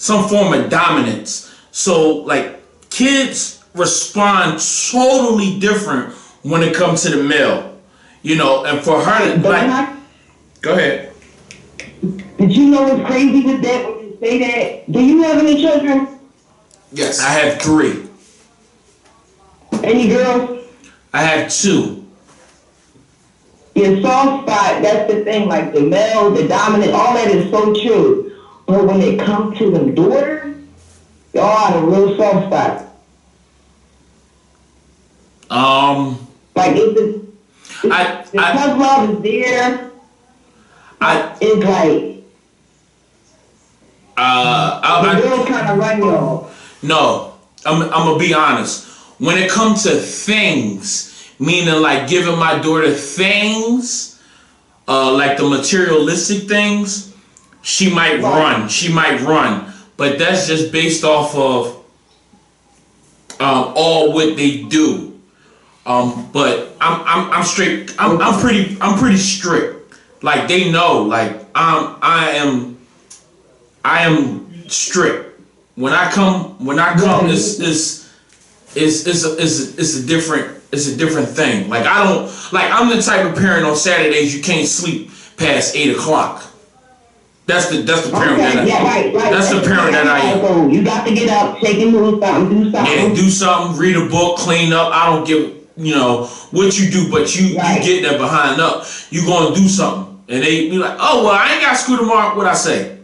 form of dominance. So like kids respond totally different when it comes to the male, you know. And for her to like, go ahead. Did you know what's crazy with that when you say that? Do you have any children? Yes, I have 3. Any girls? I have 2. Your soft spot, that's the thing, like the male, the dominant, all that is so true. But when it comes to them daughters, y'all are a real soft spot. Like the tough love is there. It's like the girls kind of run y'all. No, I'm gonna be honest. When it comes to things, meaning like giving my daughter things, like the materialistic things, she might run. She might run, but that's just based off of all what they do. But I'm straight. I'm pretty strict. Like they know. Like I am strict. When I come, it's a different thing. Like I'm the type of parent on Saturdays you can't sleep past 8 o'clock. That's the parent that's the parent that I am. You got to get up, shake and move something, do something. Yeah, do something, read a book, clean up. I don't give what you do, but you get that behind up. You gonna do something. And they be like, oh well, I ain't got school tomorrow. What I say?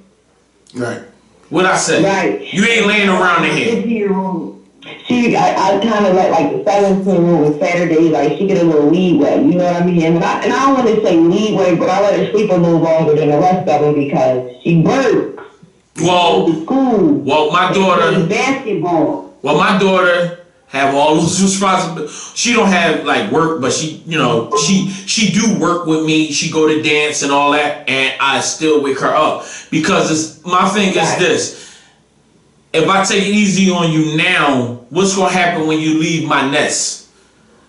Right. What I say? Right. You ain't laying around in here. I kind of like the 17-year-old on Saturday, like she get a little leeway, you know what I mean? And I don't want to say leeway, but I let her sleep a little longer than the rest of them because she works. Well, goes to school. Well, my daughter. Basketball. Well, my daughter have all those responsibilities. She don't have like work, but she do work with me. She go to dance and all that, and I still wake her up because my thing is this. If I take it easy on you now, what's going to happen when you leave my nest?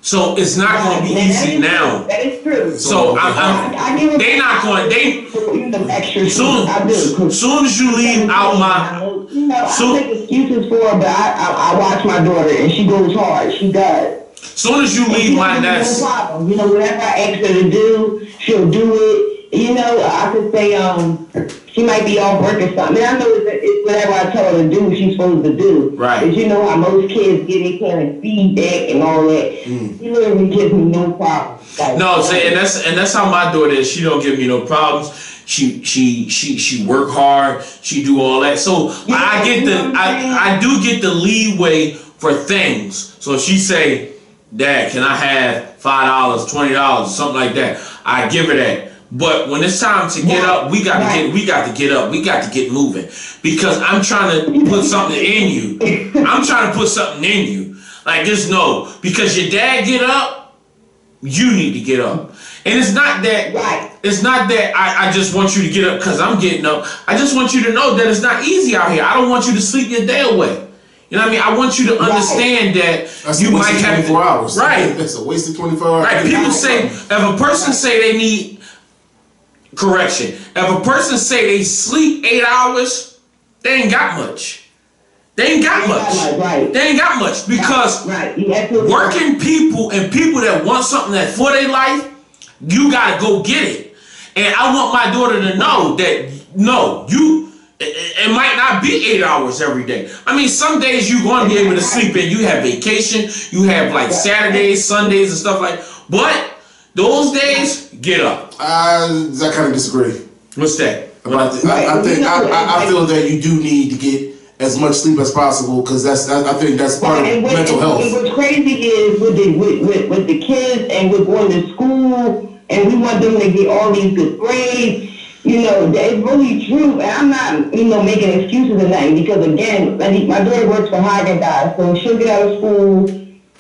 So it's not going to be easy now. That is true. So they not going. Soon as you leave out my. I make excuses for her, but I watch my daughter and she goes hard. She does. Soon as you leave my nest. No problem. You know, whatever I ask her to do, she'll do it. You know, I could say she might be off work or something. And I know it's whatever I tell her to do, she's supposed to do. Right. Because you know how most kids get their kind of feedback and all that. She literally gives me no problem. Like, no, and that's how my daughter is. She don't give me no problems. She work hard. She do all that. So yeah, I do get the leeway for things. So if she say, Dad, can I have $5, $20, something like that? I give her that. But when it's time to get up, we got to get up. We got to get moving because I'm trying to put something in you. I'm trying to put something in you. Like just know because your dad get up, you need to get up. And it's not that it's not that I just want you to get up because I'm getting up. I just want you to know that it's not easy out here. I don't want you to sleep your day away. You know what I mean? I want you to understand that you might have 24 hours. Right. That's a waste of 24 hours. Right. People say if a person say they need correction. If a person say they sleep 8 hours, they ain't got much. They ain't got much. Right. They ain't got much because working people and people that want something that's for their life, you gotta go get it. And I want my daughter to know that it might not be 8 hours every day. I mean, some days you're going to be able to sleep in. You have vacation. You have like Saturdays, Sundays, and stuff like. But those days, get up. I kind of disagree. What's that? I feel that you do need to get as much sleep as possible because I think that's part of mental health. And what's crazy is with the kids and with going to school and we want them to get all these good grades. You know, it's really true, and I'm not, making excuses or nothing because again, my daughter works for Haagen-Dazs, so she'll get out of school,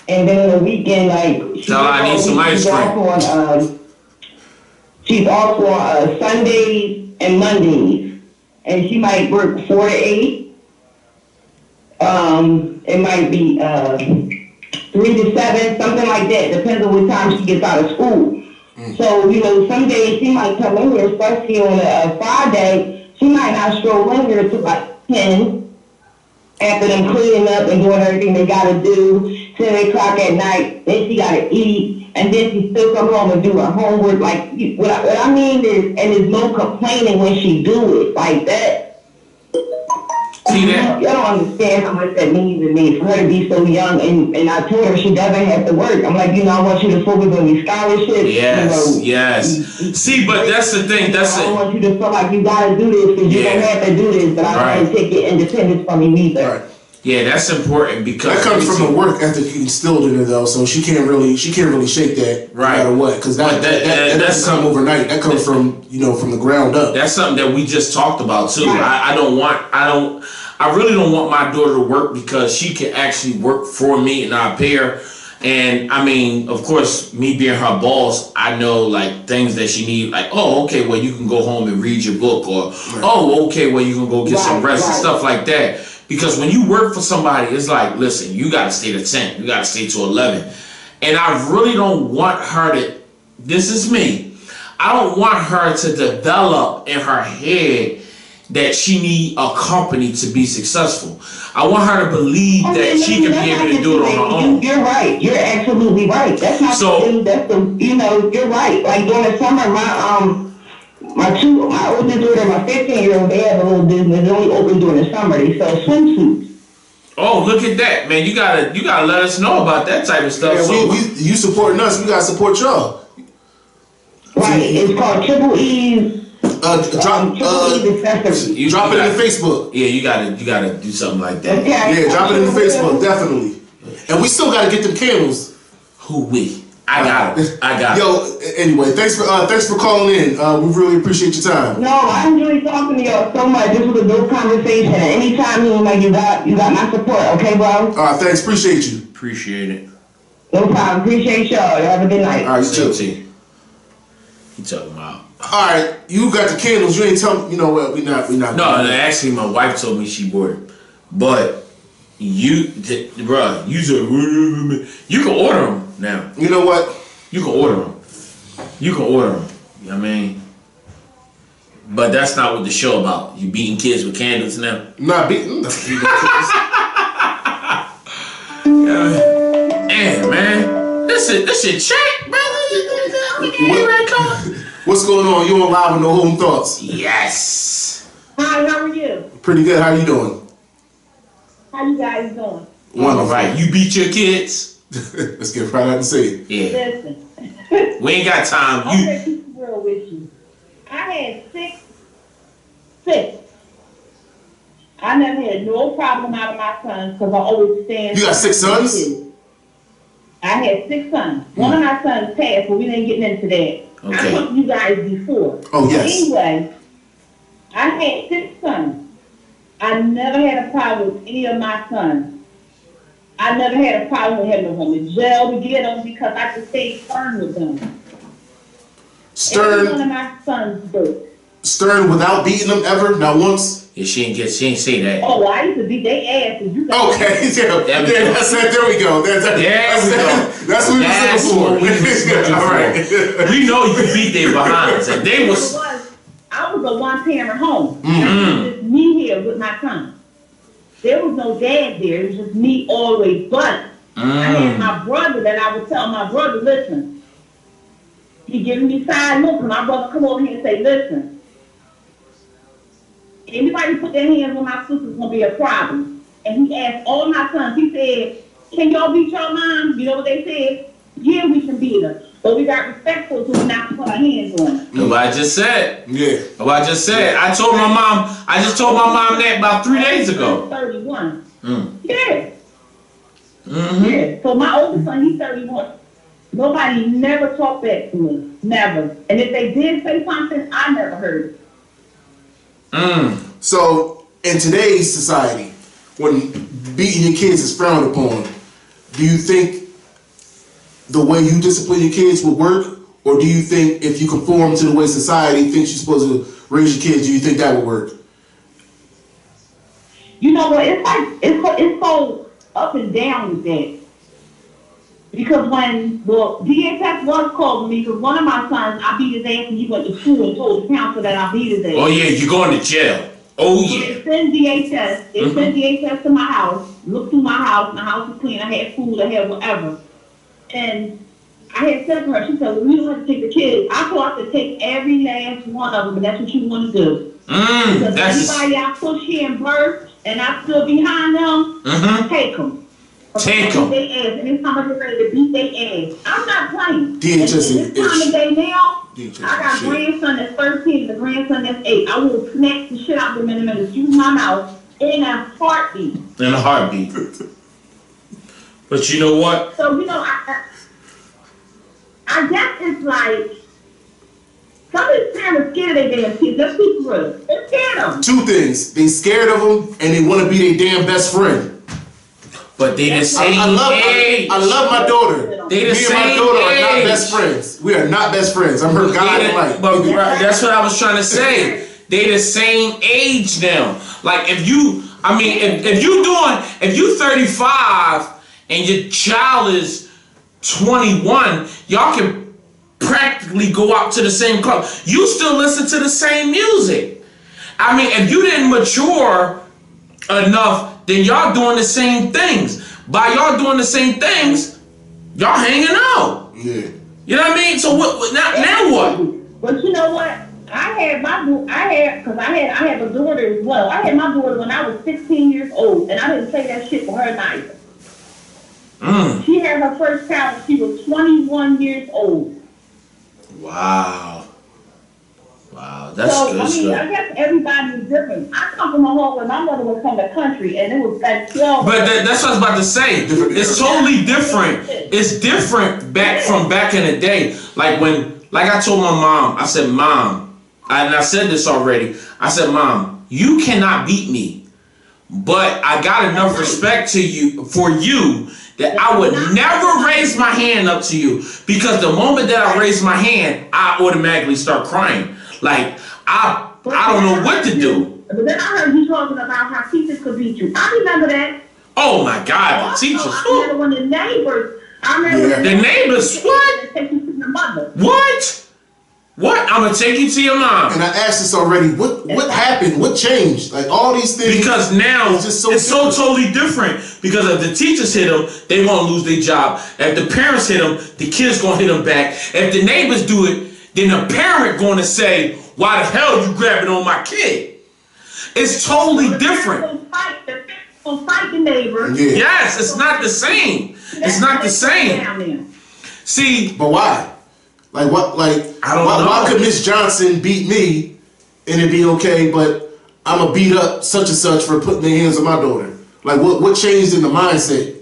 and then on the weekend, she's off on Sundays and Mondays, and she might work 4 to 8. It might be 3 to 7, something like that. Depends on what time she gets out of school. So, some days she might come in here, especially on a Friday, she might not stroll in here until like 10 after them cleaning up and doing everything they got to do, 10 o'clock at night, then she got to eat, and then she still come home and do her homework. Like, what I mean is, and there's no complaining when she do it, like that. See that? Y'all don't understand how much that means to me for her to be so young, and I told her she doesn't have to work. I'm like, I want you to focus on your scholarships. Yes. See, but that's the thing. I don't want you to feel like you gotta do this because you don't have to do this, but I don't want to take your independence from you either. Right. Yeah, that's important because that comes from the work ethic you instilled in her though, so she can't really shake that no matter what, because that doesn't come overnight. That comes from from the ground up. That's something that we just talked about too. Right. I really don't want my daughter to work because she can actually work for me and I pay her. And I mean, of course, me being her boss, I know like things that she needs, like, oh, okay, well, you can go home and read your book, or oh, okay, well, you can go get some rest and stuff like that. Because when you work for somebody, it's like, listen, you got to stay to 10, you got to stay to 11. And I really don't want her to, this is me, I don't want her to develop in her head that she need a company to be successful. I want her to believe that she can be able to do it on her own. You're right. You're absolutely right. That's not you're right. Like during the summer, my oldest daughter, my 15-year-old, they have a little business. They only open during the summer. They sell swimsuits. Oh, look at that, man! You gotta let us know about that type of stuff. Yeah, you supporting us, we gotta support y'all. Right. It's called Triple E's. Drop it in Facebook. Yeah, you gotta do something like that. Okay. Yeah, drop it in Facebook, definitely. And we still gotta get them candles. Who we? I got it. Yo, anyway, thanks for calling in. We really appreciate your time. No, I enjoy talking to y'all so much. This was a dope conversation. Anytime you got my support, okay, bro? All right, thanks. Appreciate you. Appreciate it. No problem. Appreciate y'all. Y'all have a good night. All right, you too. You talking about? All right, you got the candles. You ain't tell me. You know what? We not. No, actually, my wife told me she bought it, but you can order them now. You know what? You can order them. You know what I mean? But that's not what the show about. You beating kids with candles now. Not beating. Hey, man, this is check, brother. What's going on? You on Live with No Home Thoughts? Yes. Hi, how are you? Pretty good. How you doing? How you guys doing? Wonderful. All right, you beat your kids. Let's get right out and say it. Yeah. Listen. We ain't got time. I'm gonna keep it real with you. I had six. I never had no problem out of my sons because I always stand. You got 6 sons? I had 6 sons. One of my sons passed, but we didn't get into that. Okay. I told you guys before. Oh, yes. Anyway, I had 6 sons. I never had a problem with any of my sons. I never had a problem with having them home in jail to get them because I could stay stern with them. Stern. Every one of my sons do. Stern without beating them ever? Not once? Yeah, she ain't say that. Oh, I used to beat their asses. You Okay, there we go. That's what we were looking for. All right. We know you beat their behinds, and they was. I was a one-parent home. Mm-hmm. Just me here with my son. there was no dad there. It was just me always. But I had my brother that I would tell my brother, listen. He giving me side looks, and my brother come over here and say, listen. Anybody put their hands on my sister's gonna be a problem. And he asked all my sons. He said, "Can y'all beat your mom?" You know what they said? Yeah, we can beat her, but we got respectful, so we not to put our hands on her. What I just said. Yeah. What I just said. I told my mom. I just told my mom that about 3 days ago. 31. Mm. Yeah. Mm-hmm. Yeah. So my oldest son, he's 31. Nobody never talked back to me. Never. And if they did say something, I never heard it. So, in today's society, when beating your kids is frowned upon, do you think the way you discipline your kids would work? Or do you think if you conform to the way society thinks you're supposed to raise your kids, do you think that would work? You know what? It's so up and down with that. Because when DHS was called me, because one of my sons, I beat his ass and he went to school and told the counselor that I beat his ass. Oh yeah, you're going to jail. Oh So yeah. they send DHS. They send DHS to my house. Look through my house. My house was clean. I had food. I had whatever. And I had said to her, she said, well, we don't have to take the kids. I thought I could take every last one of them, and that's what you want to do. Because anybody I push here and birth, and I stood behind them, take them. Take them. Beat their ass. Anytime I get ready to beat their ass. I'm not playing. DHS and this time of day now, DHS I got a shit. grandson that's 13 and a grandson that's 8. I will snatch the shit out of them in a minute. Use my mouth in a heartbeat. In a heartbeat. But you know what? So, you know, I guess it's like, some of these parents scared of their damn kids. Let's be real. They're scared of them. Two things. They scared of them and they want to be their damn best friend. But they the same age. I love my daughter. They the Me same and my daughter are not age. best friends. We are not best friends. I'm her guiding light. But that's what I was trying to say. They the same age now. Like if you 35 and your child is 21, y'all can practically go out to the same club. You still listen to the same music. I mean, if you didn't mature enough, then y'all doing the same things. By y'all doing the same things, y'all hanging out. Yeah. You know what I mean? So what? Now what? But you know what? I had a daughter as well. I had my daughter when I was 16 years old, and I didn't say that shit for her neither. She had her first child when she was 21 years old. Wow, that's so, good I mean, stuff. I guess everybody is different. I come from a home where my mother was from the country, and it was like 12. But that's what I was about to say. It's totally different. It's different from back in the day. Like I told my mom, I said, Mom, and I said this already. I said, Mom, you cannot beat me, but I got enough respect for you that I would never raise my hand up to you, because the moment that I raise my hand, I automatically start crying. Like I don't know what to do. But then I heard you talking about how teachers could beat you. I remember that. Oh my God, the teachers. I remember when the neighbors. The neighbors. What? Take you to the mother. What? What? I'm gonna take you to your mom. And I asked this already. What happened? What changed? Like all these things. Because now it's just it's so totally different. Because if the teachers hit them, they gonna lose their job. If the parents hit them, the kids gonna hit them back. If the neighbors do it, then the parent gonna say, "Why the hell you grabbing on my kid?" It's totally different. Fight the neighbor. Yeah. Yes, it's not the same. It's not the same. See, but why? Like what? Like I don't know. Why could Miss Johnson beat me and it be okay, but I'ma beat up such and such for putting their hands on my daughter? Like what changed in the mindset?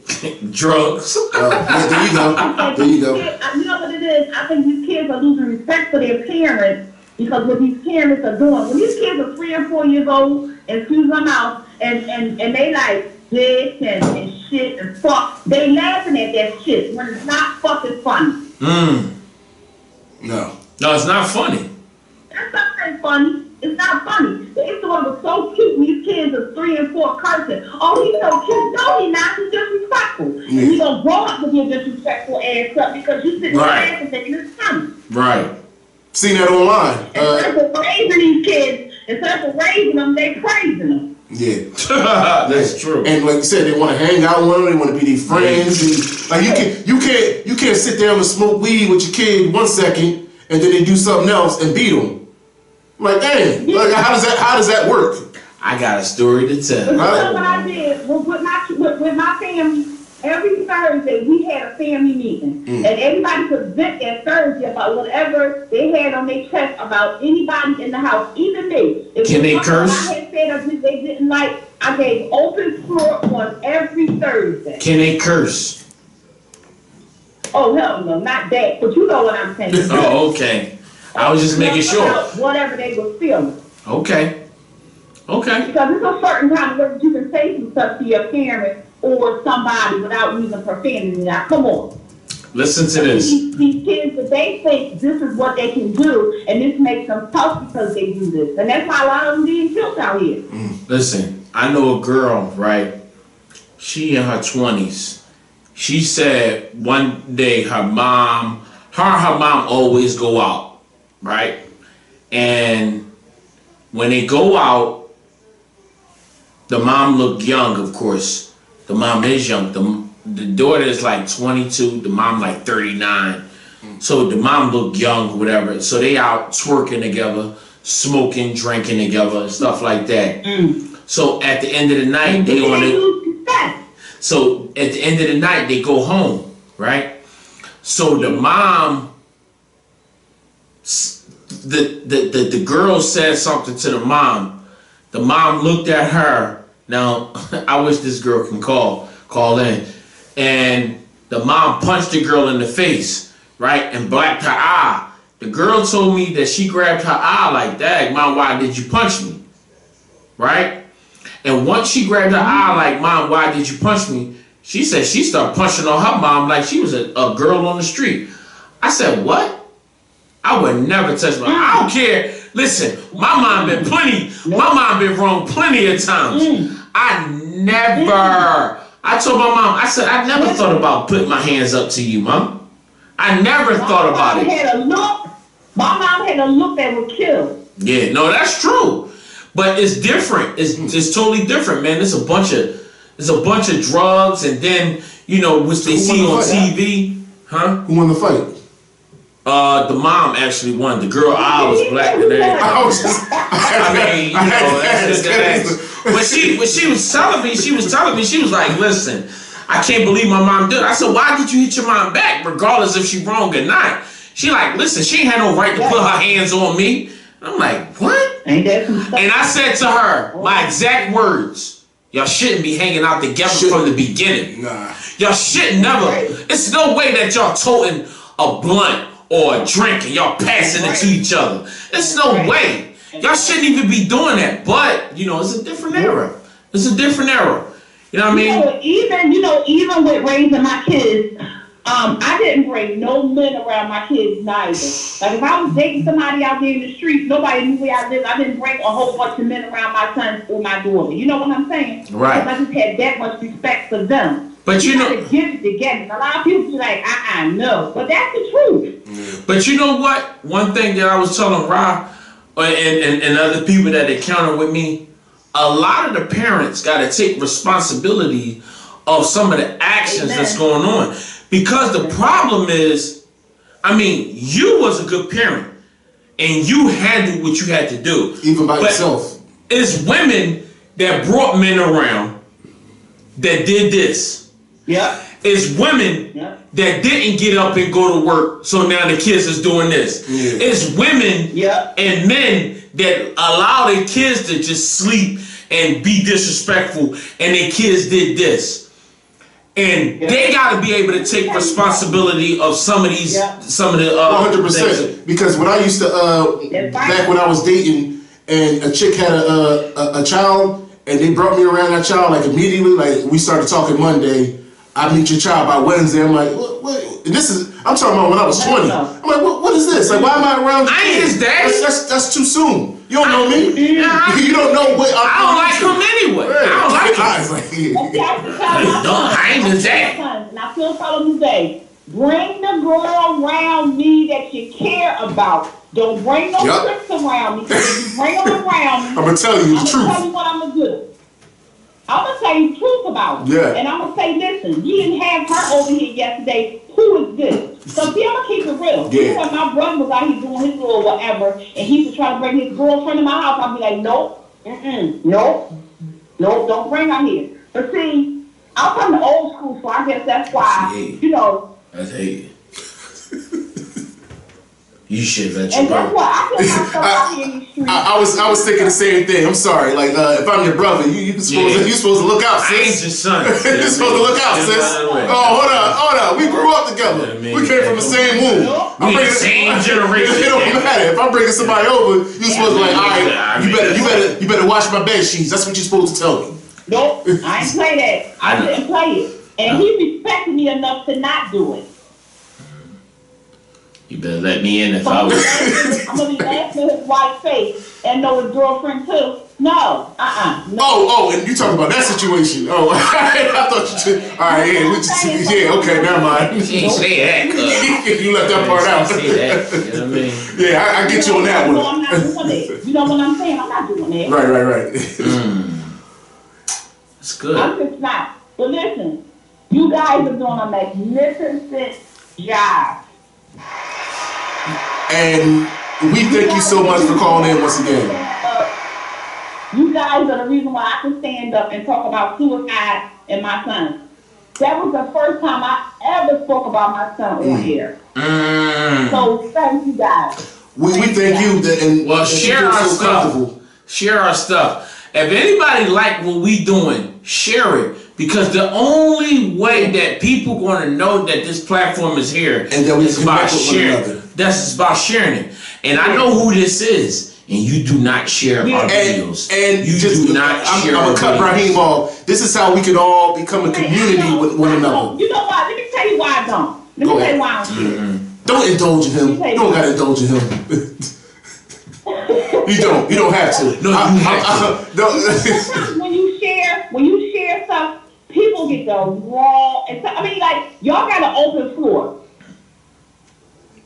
Drugs. Yeah, there you go. There you go. You know what it is? I think these kids are losing respect for their parents because what these parents are doing. When these kids are 3 and 4 years old, excuse my mouth, and they like bitch and shit and fuck, they laughing at that shit when it's not fucking funny. No, it's not funny. That's not funny. It's not funny. They thought it was so cute when these kids are 3 and 4 cursing. Oh, he's so cute. No, he's not. He's disrespectful. And you're going to grow up with your disrespectful ass up because you sitting there and thinking it's funny. Right. Seen that online. Instead of raising these kids, instead of raising them, they praising them. Yeah. That's true. And like you said, they want to hang out with them. They want to be their friends. And, like you can't sit down and smoke weed with your kid 1 second and then they do something else and beat them. I'm like, dang, like, how does that work? I got a story to tell. But you know what I did with my family? Every Thursday we had a family meeting, and everybody could vent their Thursday about whatever they had on their chest about anybody in the house, even me. If Can they curse? I had said or they didn't like, I gave open floor on every Thursday. Can they curse? Oh hell no, not that. But you know what I'm saying. Oh, okay. I was just making sure. Whatever they were feeling. Okay. Okay. Because there's a certain time where you can say some stuff to your parents or somebody without using profanity. Now, come on. Listen to this. These kids, they think this is what they can do, and this makes them tough because they do this. And that's why a lot of them being killed out here. Listen, I know a girl, right? She in her 20s. She said one day her mom always go out, right? And when they go out, the mom look young, of course. The mom is young. The daughter is like 22. The mom like 39. So the mom look young, whatever. So they out twerking together, smoking, drinking together, and stuff like that. So at the end of the night, they want to. So at the end of the night, they go home, right? So the mom, the girl said something to the mom. The mom looked at her. Now, I wish this girl can call in. And the mom punched the girl in the face, right? And blacked her eye. The girl told me that she grabbed her eye like, "Dang, Mom, why did you punch me?" Right? And once she grabbed her eye like, "Mom, why did you punch me?" She said she started punching on her mom like she was a girl on the street. I said, "What? I would never touch my. I don't care. Listen, my mom been wrong plenty of times. I told my mom, I said, I never thought about putting my hands up to you, Mom. I never thought about it. My mom had a look that would kill. Yeah, no, that's true. But it's different. It's totally different, man. It's a bunch of drugs, and then, which they see on TV. Huh? Who won the fight? The mom actually won. The girl eye was black and everything. That's just But she was telling me, she was like, "Listen, I can't believe my mom did it." I said, "Why did you hit your mom back, regardless if she wrong or not?" She like, "Listen, she ain't had no right to put her hands on me." I'm like, "What?" Ain't that some stuff? And I said to her, my exact words, "Y'all shouldn't be hanging out together from the beginning. Nah. Y'all should never. It's no way that y'all toting a blunt or a drink and y'all passing it to each other. It's no way. Y'all shouldn't even be doing that." But, it's a different era. It's a different era. You know what I mean? Even with raising my kids, I didn't bring no men around my kids neither. Like if I was dating somebody out there in the street, nobody knew where I lived. I didn't bring a whole bunch of men around my sons or my daughter. You know what I'm saying? Right. Because I just had that much respect for them. But you gotta get it together. A lot of people be like, no. But that's the truth. But you know what? One thing that I was telling Ra and other people that encounter with me, a lot of the parents got to take responsibility of some of the actions that's going on. Because the problem is, you was a good parent and you handled what you had to do. Even by yourself. It's women that brought men around that did this. Yeah. It's women that didn't get up and go to work, so now the kids is doing this. Yeah. It's women and men that allow their kids to just sleep and be disrespectful, and their kids did this. And they got to be able to take responsibility of some of these, some of the 100%. Because when I used to, back when I was dating, and a chick had a child, and they brought me around that child like immediately. Like we started talking Monday. I meet your child by Wednesday. I'm like, what? And this is, I'm talking about when I was 20. I'm like, what is this? Like, why am I around? I ain't his dad. That's too soon. You don't know me. You don't know what I don't like him anyway. I don't like him. I ain't his dad. And I still tell him today, bring the girl around me that you care about. Don't bring no tricks around me. Because if you bring them around me, I'm gonna tell you the truth. I'm gonna tell you what I'm gonna do. about it. Yeah. And I'm gonna say, listen, you didn't have her over here yesterday. Who is this? So see, I'm gonna keep it real. Yeah. When my brother was out here doing his little whatever, and he was trying to bring his girlfriend to my house, I'd be like, nope, nope, don't bring her here. But see, I'm from the old school, so I guess that's why, you know. That's hate. You should let your And that's brother. why I feel myself out here in these streets. I was thinking the same thing. I'm sorry. Like if I'm your brother, you supposed to look out, I ain't sis. your son. You're supposed to look out, sis. Oh, hold on. We grew up together. Yeah, I mean, we came from the same womb. We the same generation. It don't matter. If I'm bringing somebody over, you're supposed to be like, all right, you better wash my bed sheets. That's what you're supposed to tell me. Nope, I ain't play that. I didn't play it. And he respected me enough to not do it. You better let me in if So I was. I'm gonna be laughing at his white face and know his girlfriend too. No, no. Oh, and you talking about that situation. Oh, I thought you did. All right, yeah, okay, never mind. She ain't say that, cuz. You left that part out. She ain't say that. You know what I mean? Yeah, I get you on that one. No, I'm not doing that. You know what I'm saying? I'm not doing that. Right. It's good. I'm just not. But listen, you guys are doing a magnificent job. And we thank you so much for calling in once again. You guys are the reason why I can stand up and talk about suicide and my son. That was the first time I ever spoke about my son on here. So thank you guys. We thank you. And share our stuff. Share our stuff. If anybody like what we doing, share it. Because the only way that people going to know that this platform is here and that we is by connect with one sharing. another. That's about sharing it. And I know who this is. And you do not share our videos. And you do not share I'm our going to cut videos. Raheem off. This is how we can all become a community with one another. You know what? Let me tell you why I don't. Let me tell you why I don't share. Don't indulge in him. You don't got to indulge in him. You don't have to. No, you have to. Sometimes when you share stuff, people get the raw. I mean, like, y'all got an open floor.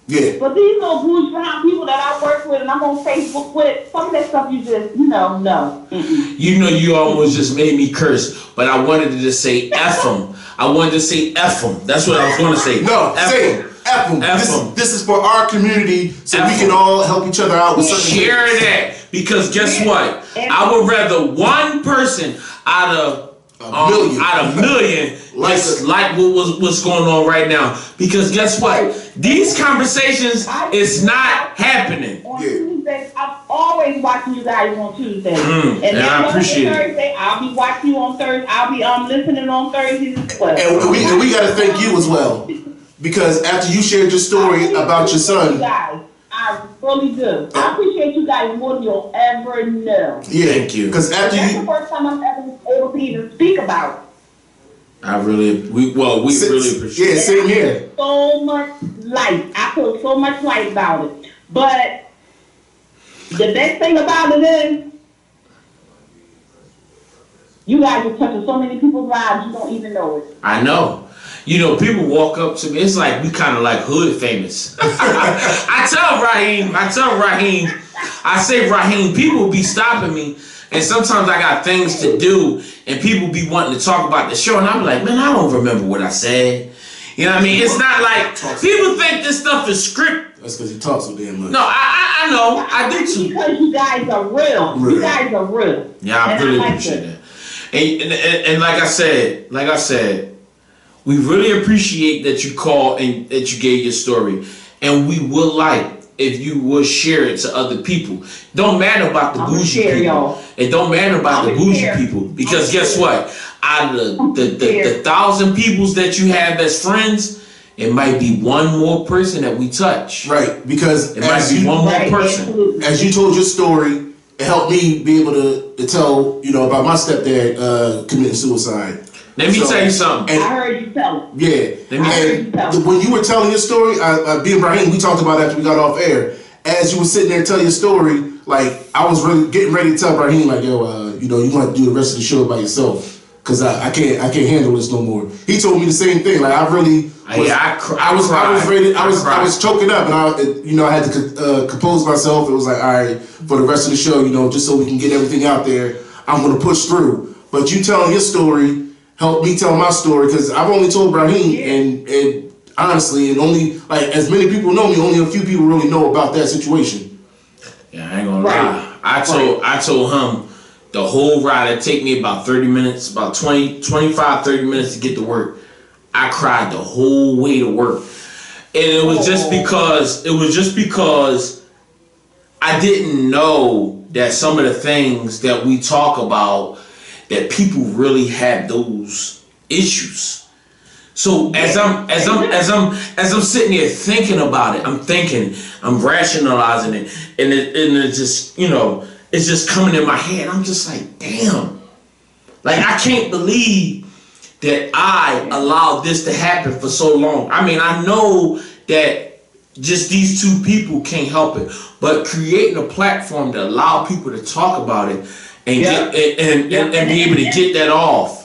Yeah. But these little bourgeois people that I work with and I'm on Facebook with, some of that stuff you just, no. You know, you almost just made me curse, but I wanted to just say F them. I wanted to say F them. That's what I was going to say. No, say F them. This is for our community, so we can all help each other out with something. Share that, because guess what? I would rather one person out of a million like what's going on right now. Because guess what? These conversations is not happening. On Tuesdays, I'm always watching you guys on Tuesdays. And I appreciate it. Thursday, I'll be watching you on Thursday. I'll be listening on Thursdays as well. And we got to thank you as well. Because after you shared your story about your son. I really do. I appreciate you guys more than you'll ever know. Yeah, thank you. Because that's the first time I'm ever able to even speak about it. We really appreciate it. Yeah, same here. So much light. I feel so much light about it. But the best thing about it is, you guys are touching so many people's lives you don't even know it. I know. You know, people walk up to me. It's like we kind of like hood famous. I tell Raheem, I say, Raheem, people be stopping me, and sometimes I got things to do, and people be wanting to talk about the show, and I'm like, man, I don't remember what I said. You know what I mean? It's not like people think this stuff is script. That's because you talk so damn much. No, I know. I do too. Because you guys are real. You guys are real. Yeah, I really appreciate that. And like I said, we really appreciate that you called and that you gave your story. And we would like if you would share it to other people. Don't matter about the bougie people. Y'all. It don't matter about the bougie people. Because guess what? Out of the 1,000 peoples that you have as friends, it might be one more person that we touch. Right. Because it might be one more person. As you told your story, it helped me be able to tell, about my stepdad committing suicide. Let me tell you something. I heard you tell it. Yeah. When you were telling your story, me and Brahim, we talked about it after we got off air. As you were sitting there telling your story, like, I was really getting ready to tell Brahim, like, yo, you want to do the rest of the show by yourself. Because I can't handle this no more. He told me the same thing. Like, I really I was choking up, and I had to compose myself. It was like, all right, for the rest of the show, just so we can get everything out there, I'm gonna push through. But you telling your story, helped me tell my story, because I've only told Brahim, and honestly, and only like as many people know me, only a few people really know about that situation. Yeah, I ain't gonna lie. I told him the whole ride, it take me about 30 minutes, about 25, 30 minutes to get to work. I cried the whole way to work. And it was just because I didn't know that some of the things that we talk about, that people really have those issues. So as I'm sitting here thinking about it, I'm rationalizing it, and it just, it's just coming in my head. I'm just like, damn, like I can't believe that I allowed this to happen for so long. I mean, I know that just these two people can't help it, but creating a platform to allow people to talk about it and and be able to get that off.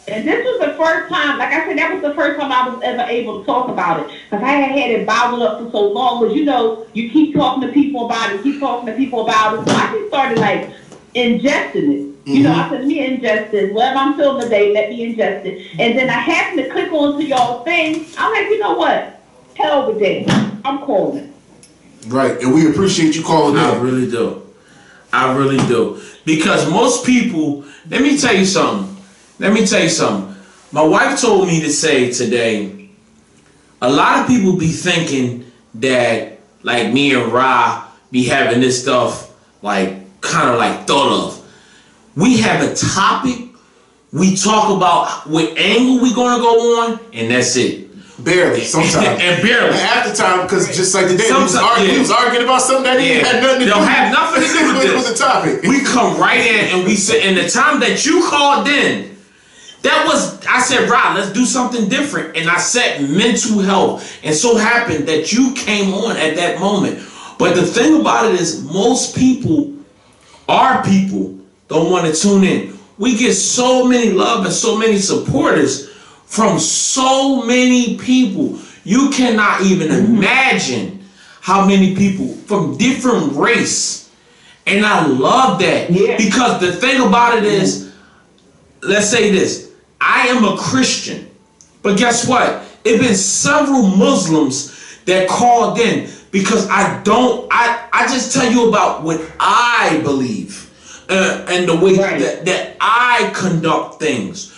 And this was the first time, like I said, that was the first time I was ever able to talk about it. Because I had it bottled up for so long. Because, you keep talking to people about it, So I just started, like, ingesting it. I said, let me ingest it. Whatever I'm feeling today, let me ingest it. And then I happened to click onto y'all's thing. I'm like, you know what? Hell with that. I'm calling it. Right, and we appreciate you calling in. I really do. Because most people, let me tell you something. My wife told me to say today, a lot of people be thinking that, like, me and Ra be having this stuff, like, kind of like thought of. We have a topic, we talk about what angle we gonna go on, and that's it. Barely, sometimes. And barely. And half the time, because just like today, we was arguing about something that had nothing to do. Don't have nothing to do with this. With the topic. We come right in and we sit, and the time that you called in, I said, Rob, let's do something different. And I said mental health. And so happened that you came on at that moment. But the thing about it is, most people, our people, don't want to tune in. We get so many love and so many supporters from so many people. You cannot even imagine how many people from different race. And I love that. Yeah. Because the thing about it is, let's say this. I am a Christian, but guess what? It's been several Muslims that called in because I just tell you about what I believe and the way that I conduct things.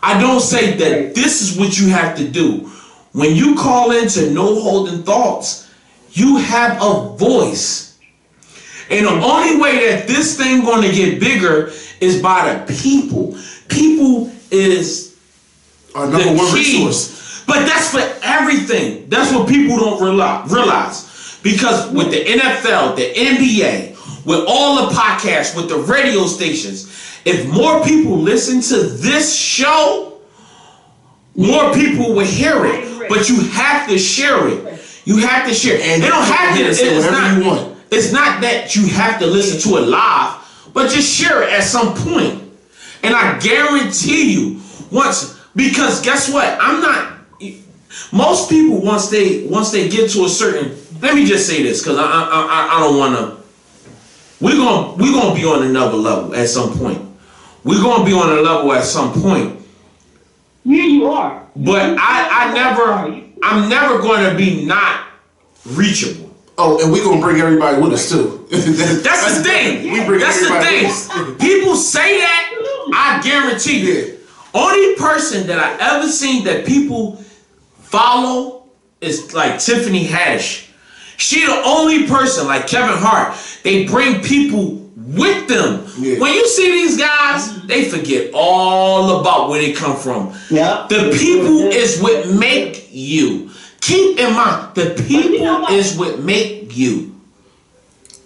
I don't say that this is what you have to do. When you call into No Holding Thoughts, you have a voice. And the only way that this thing gonna get bigger is by the people. People is our number one resource. But that's for everything. That's what people don't realize. Because with the NFL, the NBA, with all the podcasts, with the radio stations, if more people listen to this show, more people will hear it. But you have to share it. You have to share it. And they don't have to say whatever you want. It's not that you have to listen to it live, but just share it at some point. And I guarantee you, because guess what? Most people once they get to a certain, let me just say this, because I don't want to. We're gonna be on another level at some point. We're gonna be on a level at some point. Yeah, you are. But I'm never going to be not reachable. Oh, and we're going to bring everybody with us, too. That's the thing. That's the thing. People say that, I guarantee you. Only person that I ever seen that people follow is like Tiffany Haddish. She the only person, like Kevin Hart, they bring people with them. Yeah. When you see these guys, they forget all about where they come from. Yeah. The people is what make you. Keep in mind, the people is what make you.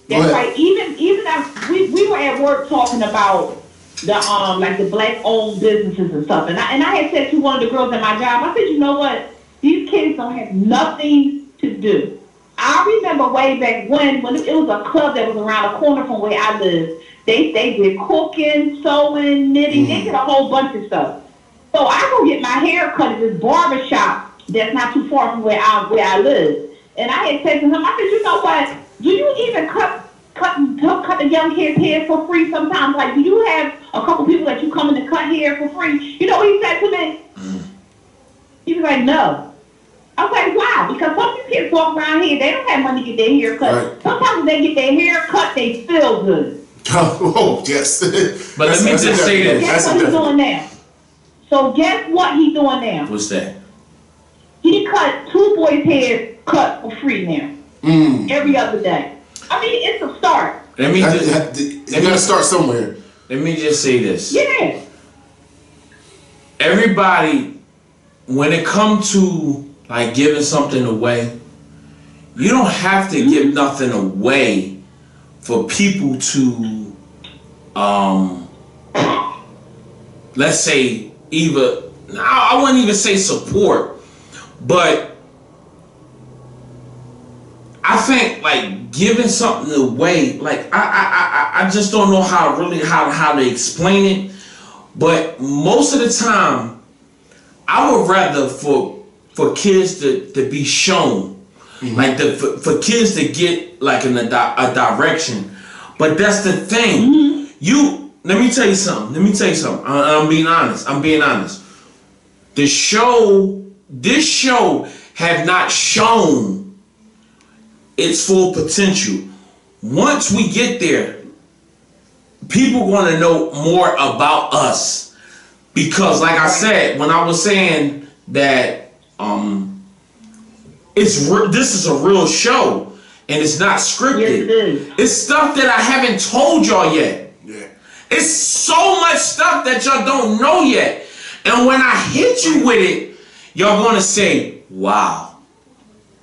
That's right. Even as we were at work talking about the like the black owned businesses and stuff, and I had said to one of the girls at my job, I said, you know what? These kids don't have nothing to do. I remember way back when it was a club that was around the corner from where I lived. They did cooking, sewing, knitting. They did a whole bunch of stuff. So I go get my hair cut at this barber shop that's not too far from where I live. And I had said to him, I said, you know what? Do you even cut cut the young kids' hair for free sometimes. Like, do you have a couple people that you come in to cut hair for free? You know what he said to me? He was like, no. I was like, why? Because some of these kids walk around here, they don't have money to get their hair cut. Right. Sometimes when they get their hair cut, they feel good. Oh, yes. But let me just say this. Guess what he's doing now? So guess what he's doing now? What's that? He cut 2 boys' hair cut for free now. Every other day. I mean, it's a start. Let me You gotta start somewhere. Let me just say this. Yeah. Everybody, when it comes to like giving something away, you don't have to give nothing away for people to, let's say, either, I wouldn't even say support, but I think like giving something away, like I just don't know how to explain it, but most of the time, I would rather for kids to be shown, like for kids to get like in a direction. But that's the thing. Let me tell you something. I'm being honest. This show have not shown its full potential. Once we get there, people want to know more about us, because like I said, when I was saying that this is a real show and it's not scripted. Yes, it is. It's stuff that I haven't told y'all yet. Yeah. It's so much stuff that y'all don't know yet. And when I hit you with it, y'all gonna say, wow.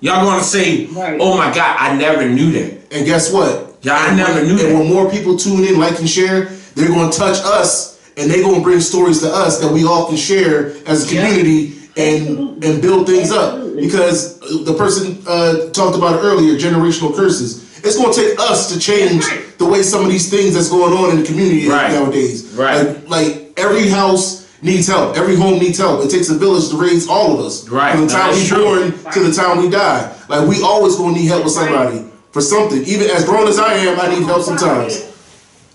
Y'all gonna say, oh my God, I never knew that. And guess what? I never knew that. And when more people tune in, like and share, they're going to touch us, and they're going to bring stories to us that we all can share as a community and build things up. Because the person talked about it earlier, generational curses. It's going to take us to change the way some of these things that's going on in the community nowadays. Right. Like every house needs help. Every home needs help. It takes a village to raise all of us. Right. From the time we born to the time we die. Like we always gonna need help with somebody for something. Even as grown as I am, I need help sometimes.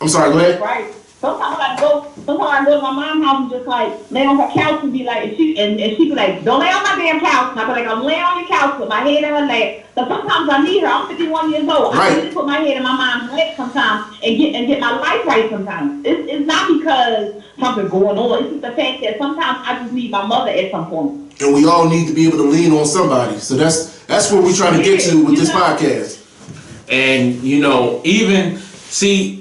I'm sorry, go ahead. Right. Sometimes I go to my mom's house and just like lay on her couch and be like, and she be like, don't lay on my damn couch. And I be like, I'm laying on your couch with my head in her lap. But sometimes I need her. I'm 51 years old. I need to put my head in my mom's lap sometimes and get my life right sometimes. It's not because something going on. It's just the fact that sometimes I just need my mother at some point. And we all need to be able to lean on somebody. So that's where we're trying to get to with this podcast. And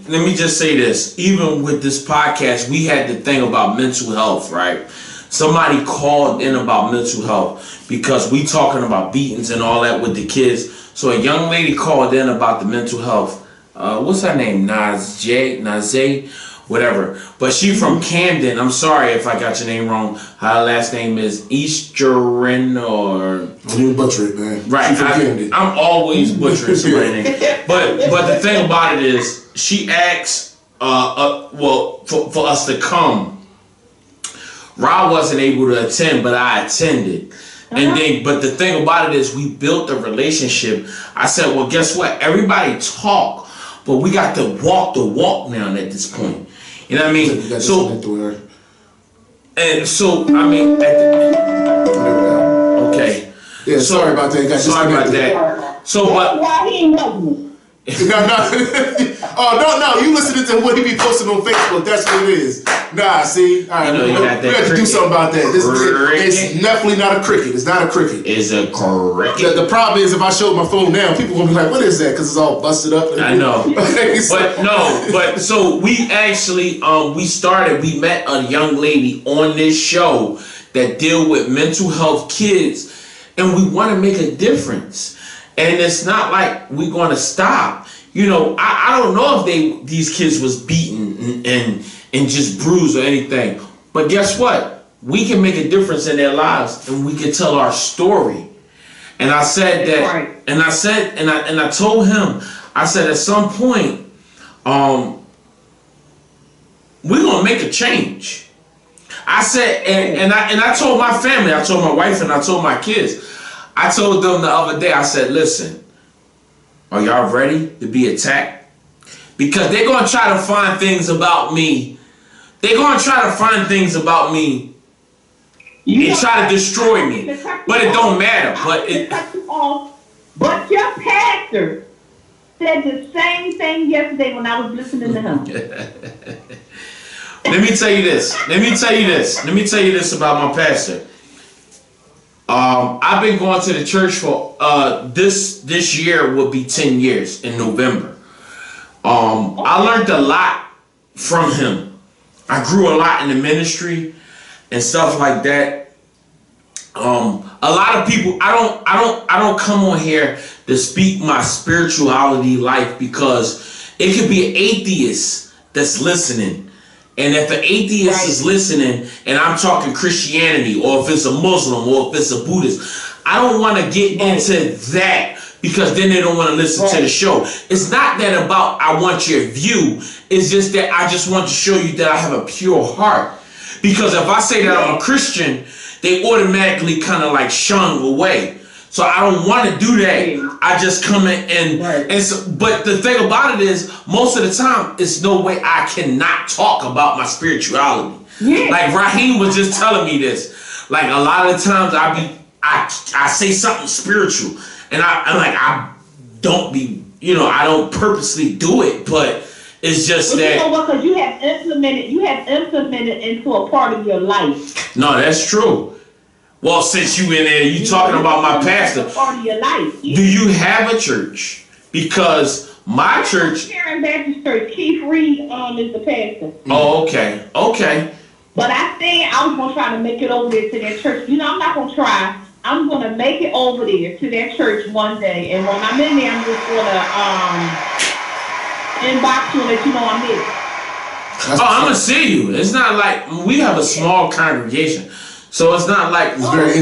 let me just say this. Even with this podcast, we had the thing about mental health, right? Somebody called in about mental health because we talking about beatings and all that with the kids. So a young lady called in about the mental health. What's her name? Nazay, whatever. But she from Camden. I'm sorry if I got your name wrong. Her last name is Easterin or... You butcher it, man. Right. I'm always butchering somebody's name. But the thing about it is, she asked, for us to come. Rob wasn't able to attend, but I attended. But the thing about it is, we built a relationship. I said, well, guess what? Everybody talk, but we got to walk the walk now at this point. You know what I mean? Okay. Yeah, sorry about that. Sorry about that. So, but why he ain't helping me? No. You listening to what he be posting on Facebook. That's what it is. Nah, see? All right, we have to do something about that. It's definitely not a cricket. It's not a cricket. It's a cricket. The problem is if I show my phone now, people going to be like, what is that? Because it's all busted up. I know. But so we actually, we met a young lady on this show that deal with mental health kids, and we want to make a difference. And it's not like we're going to stop. You know, I don't know if these kids was beaten and just bruised or anything. But guess what? We can make a difference in their lives, and we can tell our story. And I said that, and I told him, I said at some point, we're gonna make a change. I said, and I told my family, I told my wife, and I told my kids. I told them the other day, I said, listen, are y'all ready to be attacked? because they're gonna try to find things about me. They're gonna try to find things about me and try to destroy me. But it don't matter. But it. But your pastor said the same thing yesterday when I was listening to him. Let me tell you this. Let me tell you this about my pastor. I've been going to the church for this year will be 10 years in November. I learned a lot from him. I grew a lot in the ministry and stuff like that. A lot of people, I don't come on here to speak my spirituality life, because it could be an atheist that's listening. And if an atheist is listening and I'm talking Christianity, or if it's a Muslim, or if it's a Buddhist, I don't want to get into that, because then they don't want to listen to the show. It's not that about I want your view. It's just that I just want to show you that I have a pure heart. Because if I say that I'm a Christian, they automatically kind of like shun away. So I don't want to do that. I just come in and so, but the thing about it is, most of the time, it's no way I cannot talk about my spirituality. Yeah. Like Raheem was just telling me this. Like a lot of the times I say something spiritual, and I don't purposely do it, but it's just that. You know what? Because you have implemented into a part of your life. No, that's true. Well, since you in there, you talking about my pastor. Part of your life. Yeah. Do you have a church? Because my church. Karen Baptist Church. Keith Reed is the pastor. Oh, okay, okay. But I think I was gonna try to make it over there to that church. You know, I'm not gonna try. I'm gonna make it over there to that church one day, and when I'm in there, I'm just gonna inbox you and let you know I'm there. I'm gonna see you. It's not like we have a small congregation. So it's not like it's very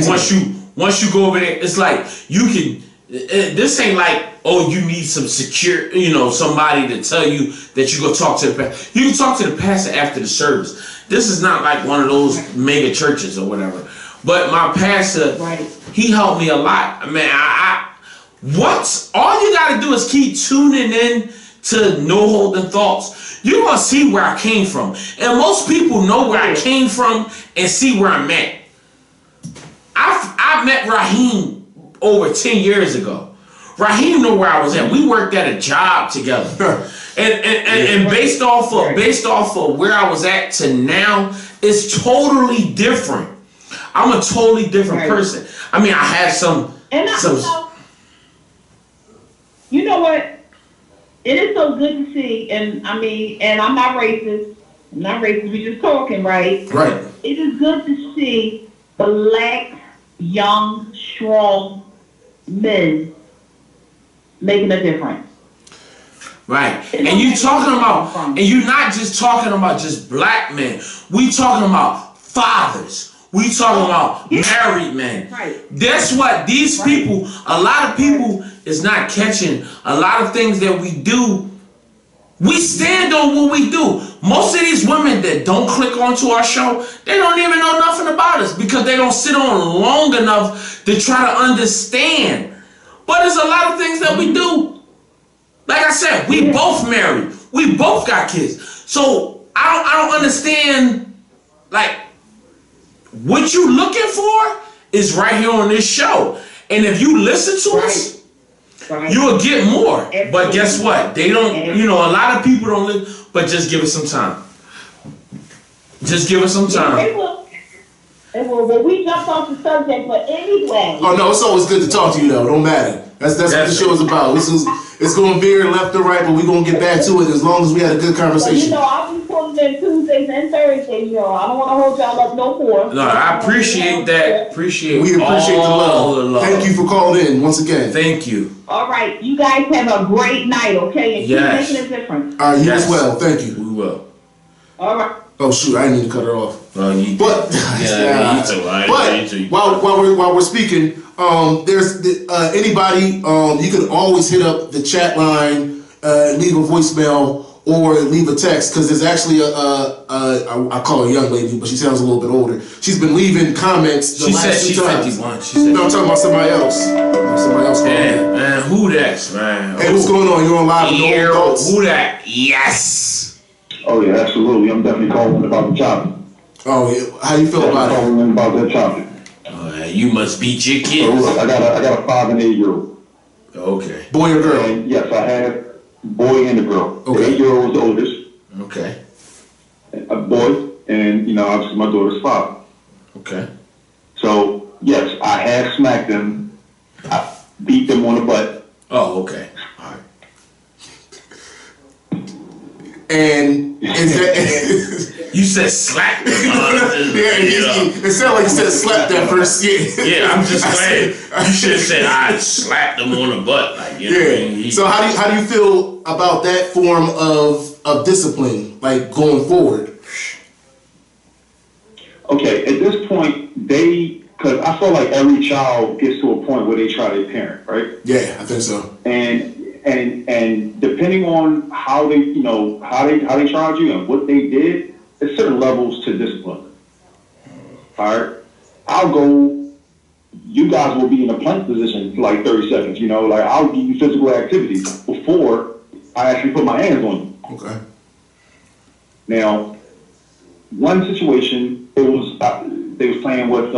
once you go over there, it's like you can. This ain't like, oh, you need some secure, somebody to tell you that you go talk to the pastor. You can talk to the pastor after the service. This is not like one of those mega churches or whatever. But my pastor, he helped me a lot. Man, all you gotta do is keep tuning in to No Holding Thoughts. You're gonna see where I came from, and most people know where I came from and see where I'm at. I met Raheem over 10 years ago. Raheem knew where I was at. We worked at a job together, and based off of where I was at to now, it's totally different. I'm a totally different person. I mean, I have some. You know what? It is so good to see, and I'm not racist. I'm not racist. We just talking, right? Right. It is good to see Black, young, strong men making a difference. Right. And you talking about, and you're not just talking about just Black men. We talking about fathers. We talking about married men. Right. That's what these people, a lot of people is not catching. A lot of things that we do, we stand on what we do. Most of these women that don't click onto our show, they don't even know nothing about us because they don't sit on long enough to try to understand. But there's a lot of things that we do. Like I said, we both married. We both got kids. So I don't understand, like, what you looking for is right here on this show. And if you listen to us, you will get more. But guess what? They don't, a lot of people don't live, but just give us some time. Just give us some time. Well, we jumped off the subject, but anyway. Oh, no, it's always good to talk to you, though. Don't matter. That's what the show is about. It's going to veer left or right, but we're going to get back to it as long as we had a good conversation. Well, I'll be pulling in Tuesdays and Thursdays, I don't want to hold y'all up no more. No, I appreciate that. We appreciate the love. Thank you for calling in once again. Thank you. All right. You guys have a great night, okay? And keep making a difference. All right, you as well. Thank you. We will. All right. Oh, shoot. I didn't need to cut her off. But while we're speaking, there's anybody, you can always hit up the chat line, leave a voicemail or leave a text, because there's actually I call her a young lady, but she sounds a little bit older. She's been leaving comments. She said she's 51. No, I'm talking about somebody else. Somebody else calling in. Man, who that's, man? Hey, what's going on? You on live with Yeah, No Thoughts? who that? Yes. Oh yeah, absolutely. I'm definitely calling about the topic. Oh yeah. How you feel about it? Calling in about that topic. You must beat your So kids. look, I got a 5 and 8 year old. Okay. Boy or girl? And yes, I have boy and a girl. Okay. The 8-year-old is the oldest. Okay. A boy, and obviously my daughter's 5. Okay. So yes, I have smacked them. I beat them on the butt. Oh, okay. All right. And is that? You said slap. It sounded like you said slap that first. Yeah, I'm just glad. You should have said I slapped him on the butt. Like, you know what I mean? So how do you feel about that form of discipline, like going forward? Okay, at this point, because I feel like every child gets to a point where they try their parent, right? Yeah, I think so. And depending on how they tried you and what they did, there's certain levels to discipline. All right, I'll go. You guys will be in a plank position for like 30 seconds. Like I'll give you physical activity before I actually put my hands on you. Okay. Now, one situation, they was playing with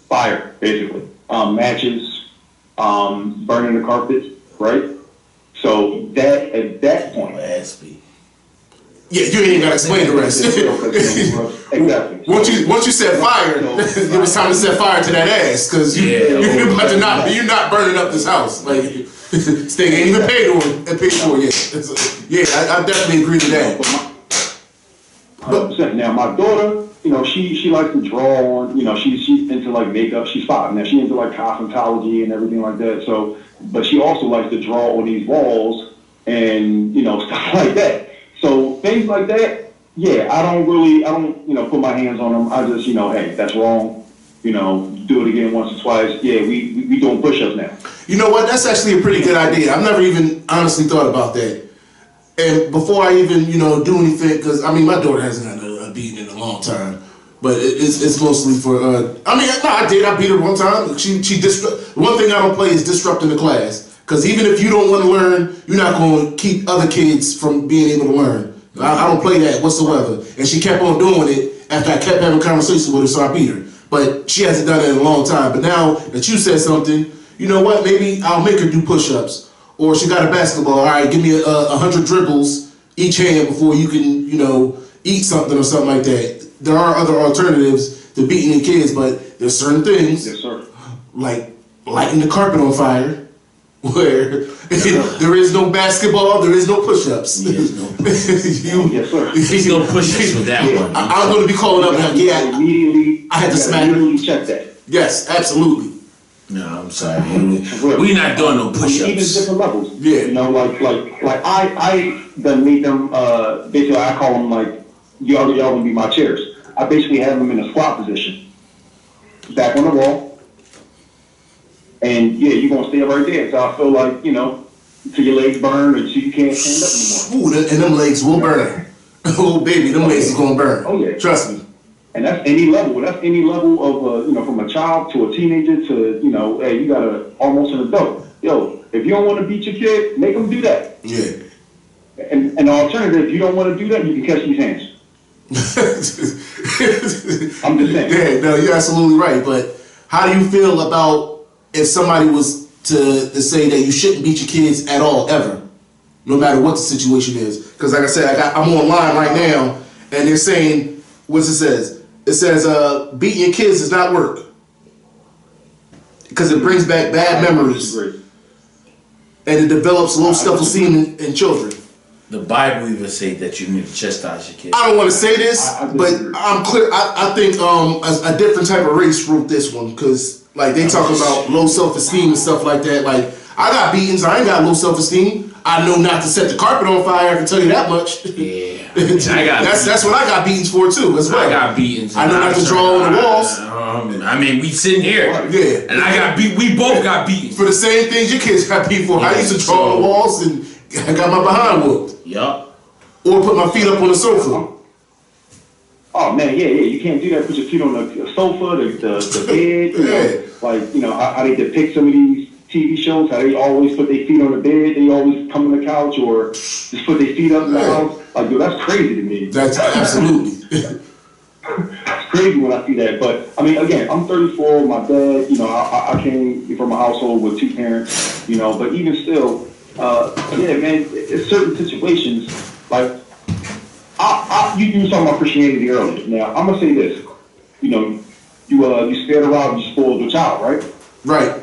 fire, basically, matches, burning the carpet, right? So at that point, yeah, you ain't gotta explain the rest. Exactly. Once you set fire, it was time to set fire to that ass, because you're about to you're not burning up this house. Like this thing ain't even paid for yet. Yeah, I definitely agree to that. 100%. Now my daughter, she likes to draw on, she's into like makeup. She's 5 now. She's into like cosmetology and everything like that. So, but she also likes to draw on these walls and stuff like that. So things like that, yeah, I don't put my hands on them. I just, hey, that's wrong. Do it again once or twice. Yeah, we doing push-ups now. You know what? That's actually a pretty good idea. I've never even honestly thought about that. And before I even, do anything, because my daughter hasn't had a beating in a long time, but it's mostly for. I did. I beat her one time. One thing I don't play is disrupting the class. Because even if you don't want to learn, you're not going to keep other kids from being able to learn. I don't play that whatsoever. And she kept on doing it after I kept having conversations with her, so I beat her. But she hasn't done it in a long time. But now that you said something, you know what? Maybe I'll make her do push-ups. Or she got a basketball. All right, give me 100 dribbles each hand before you can, eat something or something like that. There are other alternatives to beating your kids, but there's certain things, yes, sir, like lighting the carpet on fire, where there is no basketball, there is no push-ups. yes, sir. He's no push-ups with that one. I'm going to be calling up now. Yeah, immediately. I had to smack her. Immediately check that. Yes, absolutely. No, I'm sorry. We're not doing no push-ups. Even different levels. Yeah. Like I done made them. Basically, I call them like y'all gonna be my chairs. I basically have them in a squat position, back on the wall. And yeah, you're gonna stay right there until I feel like, till your legs burn or till you can't stand up anymore. Ooh, and them legs will burn. Oh baby, them legs is gonna burn. Oh yeah. Trust me. And that's any level. That's any level of from a child to a teenager to hey, you got almost an adult. Yo, if you don't want to beat your kid, make them do that. Yeah. And the alternative, if you don't want to do that, you can catch these hands. I'm just saying. Yeah, no, you're absolutely right. But how do you feel about if somebody was to say that you shouldn't beat your kids at all, ever, no matter what the situation is? Because like I said, I'm online right now, and they're saying, what's it says? It says beating your kids does not work because it brings back bad memories and it develops low self-esteem in children. The Bible even say that you need to chastise your kids. I don't want to say this, but I'm clear. I think a different type of race wrote this one because like they talk about low self-esteem and stuff like that. Like I got beatings, I ain't got low self-esteem. I know not to set the carpet on fire. I can tell you that much. Yeah, that's what I got beatings for too. As well. I got beatings. I know not to draw on the walls. We sitting here. Yeah, and I got beat. We both got beatings for the same things your kids got beat for. Yeah, I used to draw on the walls and I got my behind whooped. Yup. Or put my feet up on the sofa. oh man, yeah, you can't do that. Put your feet on the sofa, the bed, you know, like, you know, how they depict some of these TV shows, how they always put their feet on the bed, they always come on the couch or just put their feet up in the house. Like, yo, that's crazy to me. That's absolutely. It's crazy when I see that. But I mean, again, I'm 34. My dad, you know, I came from a household with 2 parents, you know. But even still, yeah, man, it's certain situations like you were talking about Christianity earlier. Now I'm gonna say this, you know, you spared a rod, you spoiled the child, right? Right.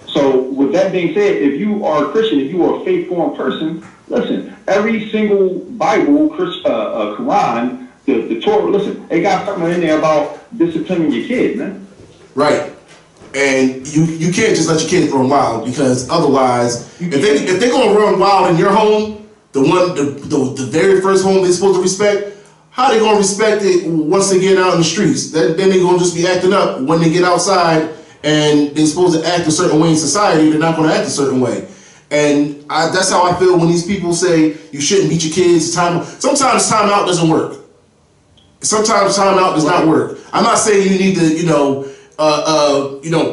So with that being said, if you are a Christian, if you are a faith-formed person, listen, every single Bible, Quran, the Torah, listen, they got something in there about disciplining your kids, man. Right. And you can't just let your kids run wild, because otherwise, if they're gonna run wild in your home, the very first home they're supposed to respect, how they gonna respect it once they get out in the streets? Then they're gonna just be acting up when they get outside, and they're supposed to act a certain way in society. They're not gonna act a certain way. And that's how I feel when these people say you shouldn't beat your kids. Sometimes timeout doesn't work. Sometimes timeout does not work. I'm not saying you need to,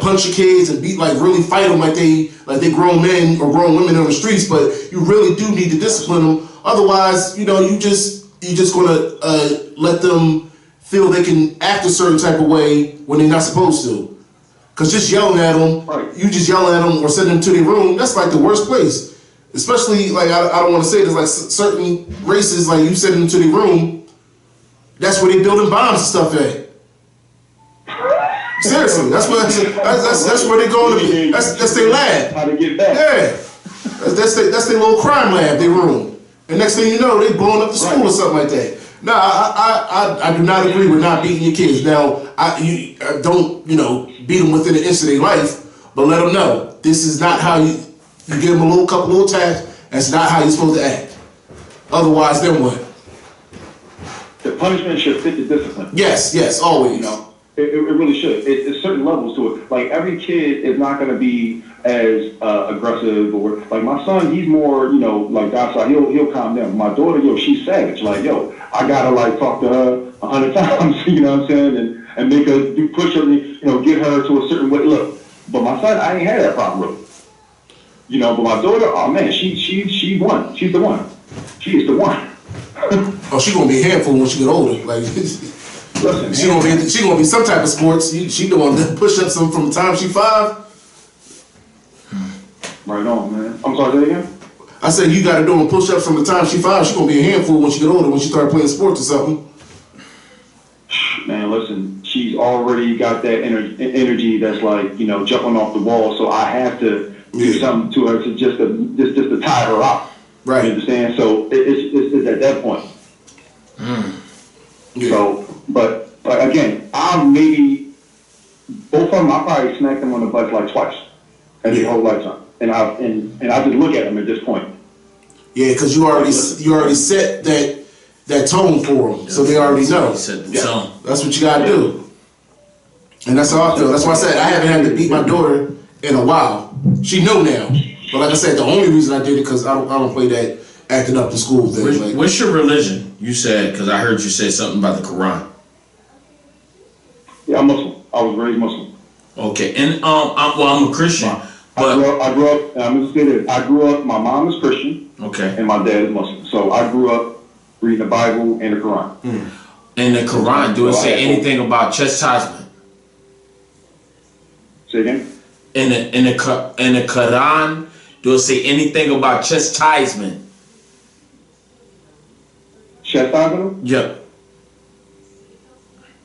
punch your kids and beat, like, really fight them like they grown men or grown women on the streets, but you really do need to discipline them. Otherwise, you just gonna let them feel they can act a certain type of way when they're not supposed to. Cause just yelling at them, you just yelling at them or sending them to their room, that's like the worst place. Especially, like, I don't want to say this, like certain races, like you send them to their room, that's where they building bombs and stuff at. Seriously, that's where they going to be. That's their lab. How to get back? Yeah, that's their little crime lab, their room. And next thing you know, they blowing up the school or something like that. No, I do not agree with not beating your kids. Now, I don't beat them within an inch of their life, but let them know this is not how you give them a couple little taps. That's not how you're supposed to act. Otherwise, then what? The punishment should fit the discipline. Yes, always. You know, it really should. It's certain levels to it. Like, every kid is not going to be as aggressive, or like my son, he's more, like docile. He'll calm down. My daughter, she's savage. Like, I gotta like talk to her 100 times. You know what I'm saying? And make her do push-ups. Get her to a certain way. Look, but my son, I ain't had that problem with. But my daughter, oh man, she won. She's the one. She is the one. Oh, she gonna be a handful when she get older. Like, listen, she gonna be some type of sports. She doing push-ups from the time she 5. Right on, man. I'm sorry, say that again? I said you gotta do push-ups from the time she 5. She gonna be a handful when she get older, when she start playing sports or something. Man, listen, she's already got that energy that's like, jumping off the wall. So I have to do something to her to just to tie her up. Right. You understand? So it's at that point. Yeah. So, but again, both of them, I probably smacked them on the butt like twice in their whole lifetime. And I just look at them at this point. Yeah, because you already set that tone for them, so they already know. Set the tone. That's what you gotta do. And that's how I feel. That's why I said I haven't had to beat my daughter in a while. She know now. But like I said, the only reason I did it because I don't play that acting up in school thing. What's your religion? You said, because I heard you say something about the Quran. Yeah, I'm Muslim. I was raised Muslim. Okay, and I'm a Christian. I grew up. I'm gonna say this. I grew up. My mom is Christian. Okay. And my dad is Muslim. So I grew up reading the Bible and the Quran. In the Quran, do it say anything about chastisement? Say again. In the Quran, do it say anything about chastisement? Chastisement? Yep.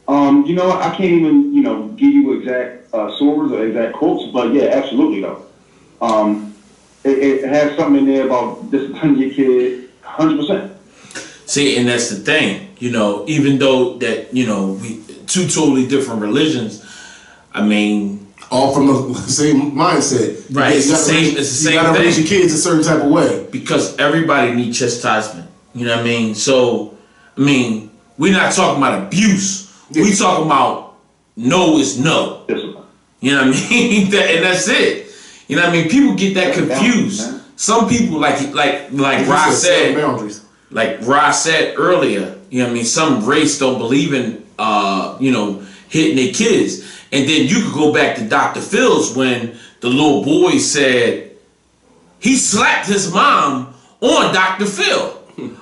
I can't even, give you exact surahs or exact quotes, but yeah, absolutely though. It has something in there about disciplining your kid, 100%. See, and that's the thing, even though that, we two totally different religions, I mean, all from the same mindset. Right, it's the same thing. You gotta raise your kids a certain type of way. Because everybody needs chastisement. You know what I mean? So, we're not talking about abuse. Yeah. We talking about no is no. You know what I mean? And that's it. You know what I mean? People get that confused. Some people, like Rob said, like Ross said earlier, you know what I mean, some race don't believe in, hitting their kids. And then you could go back to Dr. Phil's when the little boy said he slapped his mom on Dr. Phil.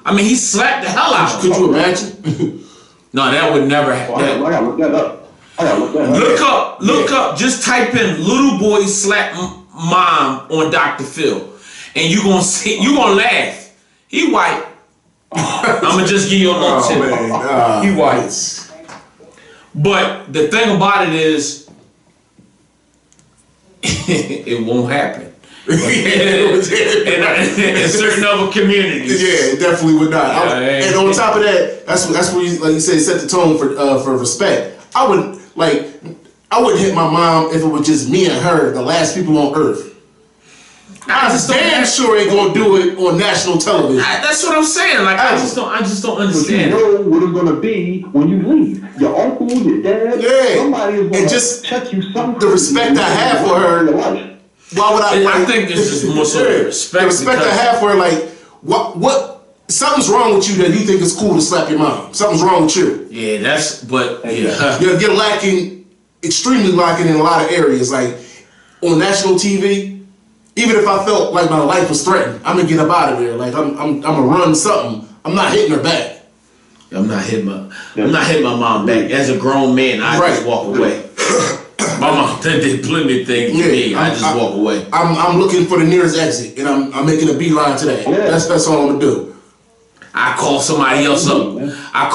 I mean, he slapped the hell out of her. Could you imagine? No, that would never happen. I gotta look that up. Look up, just type in little boy slap mom on Dr. Phil. And you gonna laugh. He white. I'ma just give you a little tip. He white. But the thing about it is, it won't happen. in certain other communities. Yeah, it definitely would not. And on top of that, that's where you, like you said, set the tone for respect. I wouldn't hit my mom if it was just me and her, the last people on earth. I just damn sure ain't gonna do it on national television. That's what I'm saying. Like I just don't understand. But you know what it's gonna be when you leave. Your uncle, your dad, somebody is gonna just check you something. The respect I have for her. Why would I think it's just more so respect. The respect I have for her, like what something's wrong with you that you think it's cool to slap your mom. Something's wrong with you. Yeah, You're lacking, extremely lacking in a lot of areas. Like on national TV. Even if I felt like my life was threatened, I'm gonna get up out of there. Like I'm gonna run something. I'm not hitting her back. I'm not hitting my mom back. As a grown man, I just walk away. My mom did plenty of things to me. I just walk away. I'm looking for the nearest exit, and I'm making a beeline to that. Yeah. That's all I'm gonna do. I call somebody else up. I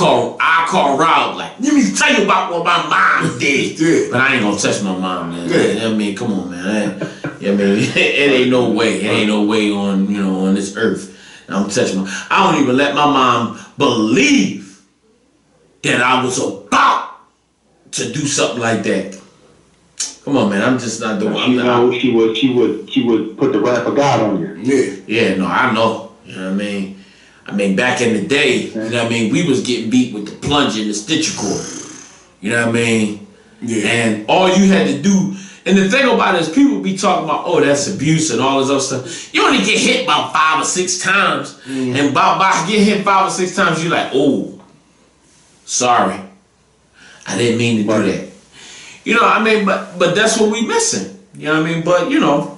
call Rob, like, let me tell you about what my mom did. Yeah. But I ain't gonna touch my mom, man. Yeah. I mean, come on, man. It ain't no way. It ain't no way on this earth. I'm touching my. I don't even let my mom believe that I was about to do something like that. Come on, man. I'm just not the one. She would put the wrath of God on you. Yeah. Yeah. No, I know. You know what I mean, back in the day, you know what I mean, we was getting beat with the plunger and the stitcher cord. You know what I mean? Yeah. And all you had to do, and the thing about it is people be talking about, oh, that's abuse and all this other stuff. You only get hit about 5 or 6 times. And by getting hit 5 or 6 times, you're like, oh, sorry. I didn't mean to do that. You know what I mean? But that's what we missing. You know what I mean? But, you know.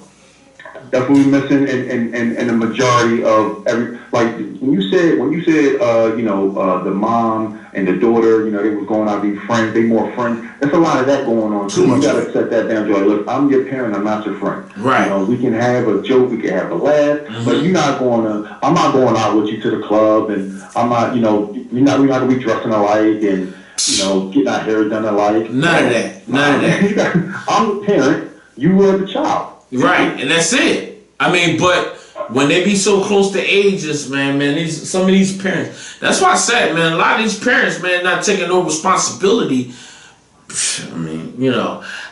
That's what we're missing in the majority of every, like when you said the mom and the daughter, they was going out being friends, they more friends. There's a lot of that going on too. You gotta set that down, Joy. Look, I'm your parent, I'm not your friend. Right. We can have a joke, we can have a laugh, but I'm not going out with you to the club, and I'm not, we're not gonna be dressing alike and getting our hair done alike. None of that. I'm the parent, you were the child. Right, and that's it. I mean, but when they be so close to ages, man, some of these parents. That's why I said, man, a lot of these parents, man, not taking no responsibility. I mean,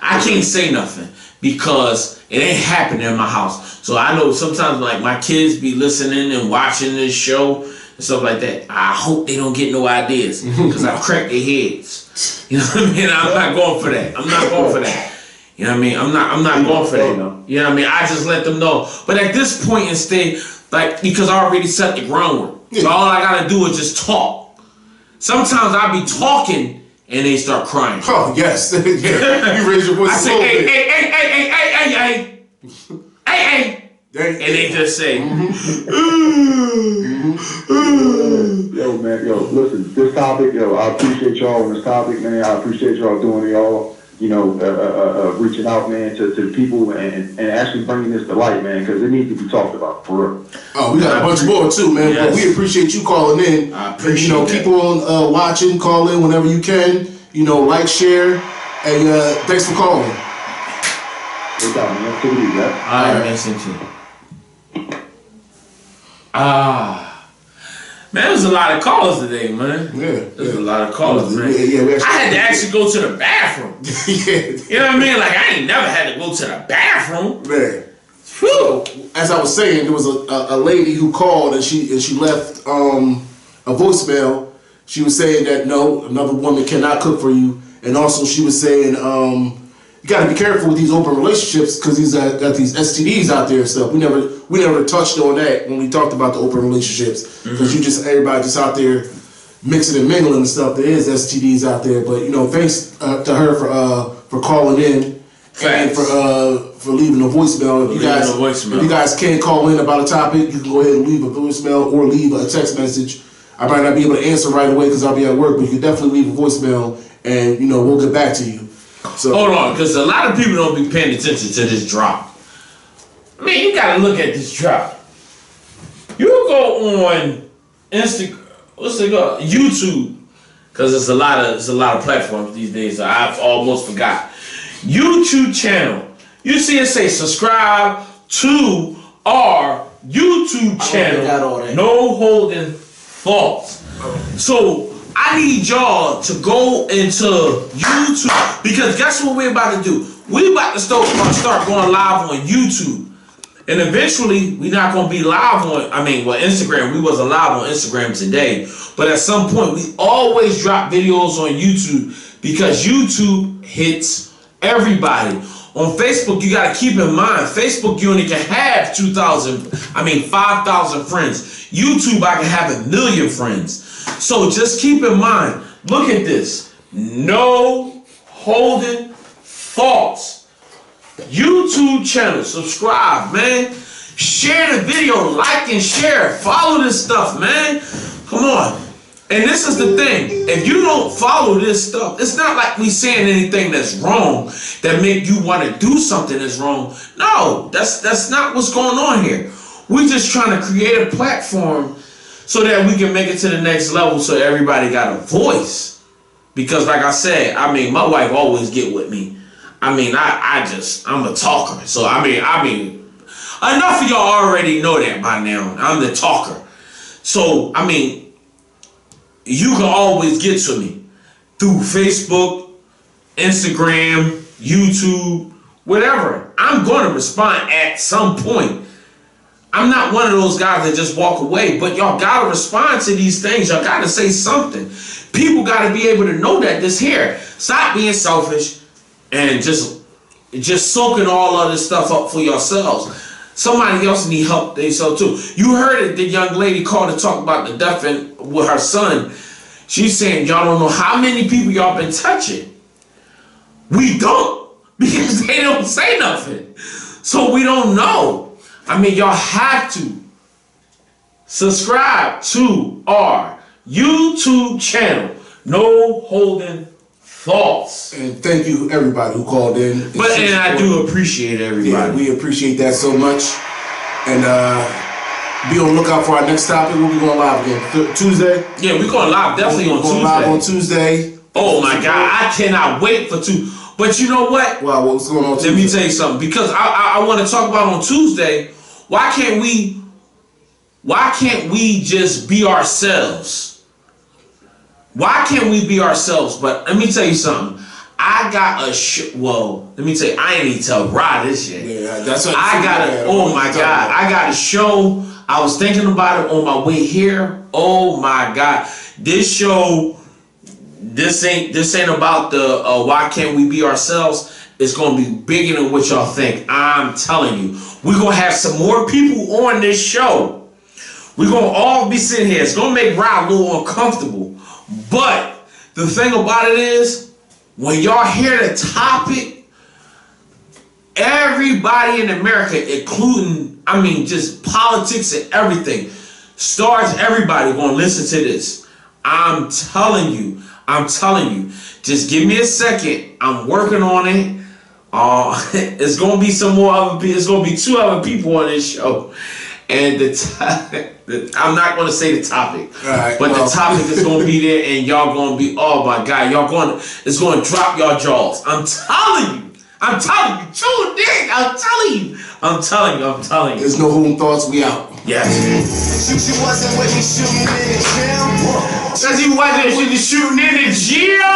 I can't say nothing because it ain't happening in my house. So I know sometimes, like, my kids be listening and watching this show and stuff like that. I hope they don't get no ideas because I've cracked their heads. You know what I mean? I'm not going for that. I'm not going for that. You know what I mean? I'm not going for that. You know what I mean? I just let them know. But at this point in state, like, because I already set the groundwork. So all I gotta do is just talk. Sometimes I be talking and they start crying. Oh yes. You raise your voice. I say, hey. And they just say, Yo, man, listen, this topic, I appreciate y'all on this topic, man. I appreciate y'all doing y'all. Reaching out, man, to the people and actually bringing this to light, man, because it needs to be talked about, for real. Oh, we got a bunch more, too, man. Yes. But we appreciate you calling in. I appreciate that. Keep on watching, call in whenever you can. Like, share, and thanks for calling. No doubt, man. Take it easy, man. All right, man, same to you. Man, there's a lot of callers today, man. Yeah. There's a lot of callers, man. Yeah, I had to actually go to the bathroom. Yeah. You know what I mean? Like, I ain't never had to go to the bathroom. Man. Whew. As I was saying, there was a lady who called and she left a voicemail. She was saying that no, another woman cannot cook for you, and also she was saying you got to be careful with these open relationships because he's got these STDs out there and stuff. We never touched on that when we talked about the open relationships because everybody just out there mixing and mingling and stuff. There is STDs out there, but thanks to her for calling in and for leaving a voicemail. If you guys can't call in about a topic, you can go ahead and leave a voicemail or leave a text message. I might not be able to answer right away because I'll be at work, but you can definitely leave a voicemail and we'll get back to you. So hold on, because a lot of people don't be paying attention to this drop. Man, you gotta look at this drop. You go on Instagram, YouTube, because there's a lot of platforms these days. So I've almost forgot. YouTube channel. You see it say subscribe to our YouTube channel. No holding faults. So I need y'all to go into YouTube because guess what we're about to do? We're about to start going live on YouTube. And eventually, we're not going to be live on, Instagram. We wasn't live on Instagram today. But at some point, we always drop videos on YouTube because YouTube hits everybody. On Facebook, you got to keep in mind, Facebook, you only can have 5,000 friends. YouTube, I can have 1 million friends. So just keep in mind, look at this. No holding faults. YouTube channel, subscribe, man. Share the video, like and share. Follow this stuff, man. Come on. And this is the thing. If you don't follow this stuff, it's not like we saying anything that's wrong that make you want to do something that's wrong. No, that's not what's going on here. We're just trying to create a platform so that we can make it to the next level so everybody got a voice. Because like I said, my wife always get with me. I'm a talker. So enough of y'all already know that by now. I'm the talker. So, you can always get to me through Facebook, Instagram, YouTube, whatever. I'm going to respond at some point. I'm not one of those guys that just walk away, but y'all got to respond to these things. Y'all got to say something. People got to be able to know that this here. Stop being selfish and just soaking all of this stuff up for yourselves. Somebody else need help themselves too. You heard it, the young lady called to talk about the deaf and with her son. She's saying y'all don't know how many people y'all been touching. We don't, because they don't say nothing. So we don't know. Y'all have to subscribe to our YouTube channel. No holding faults. And thank you everybody who called in. And I do appreciate everybody. Yeah, we appreciate that so much. And be on the lookout for our next topic. We'll be going live again Tuesday. Yeah, we're going live definitely on Tuesday. Going live on Tuesday. Oh my God, I cannot wait for Tuesday. But you know what? Wow, what's going on Tuesday? Let me tell you something. Because I want to talk about on Tuesday, why can't we just be ourselves? Why can't we be ourselves? But let me tell you something. I got a let me tell you, I ain't need to ride this shit. Yeah, that's what oh my God. I got a show. I was thinking about it on my way here. Oh my God. This show, this ain't about the why can't we be ourselves. It's gonna be bigger than what y'all think. I'm telling you. We're gonna have some more people on this show. We're gonna all be sitting here. It's gonna make Rob a little uncomfortable. But the thing about it is, when y'all hear the topic, everybody in America, including, just politics and everything, stars, everybody gonna listen to this. I'm telling you. Just give me a second. I'm working on it. It's gonna be some more other people. It's gonna be 2 other people on this show, and I'm not gonna say the topic, right, but the topic is gonna be there, and y'all gonna be, oh my God, it's gonna drop y'all jaws. I'm telling you, tune in. I'm telling you. There's no holding thoughts. We out. Yes. She wasn't with me shooting in the gym. Cause he wasn't shooting in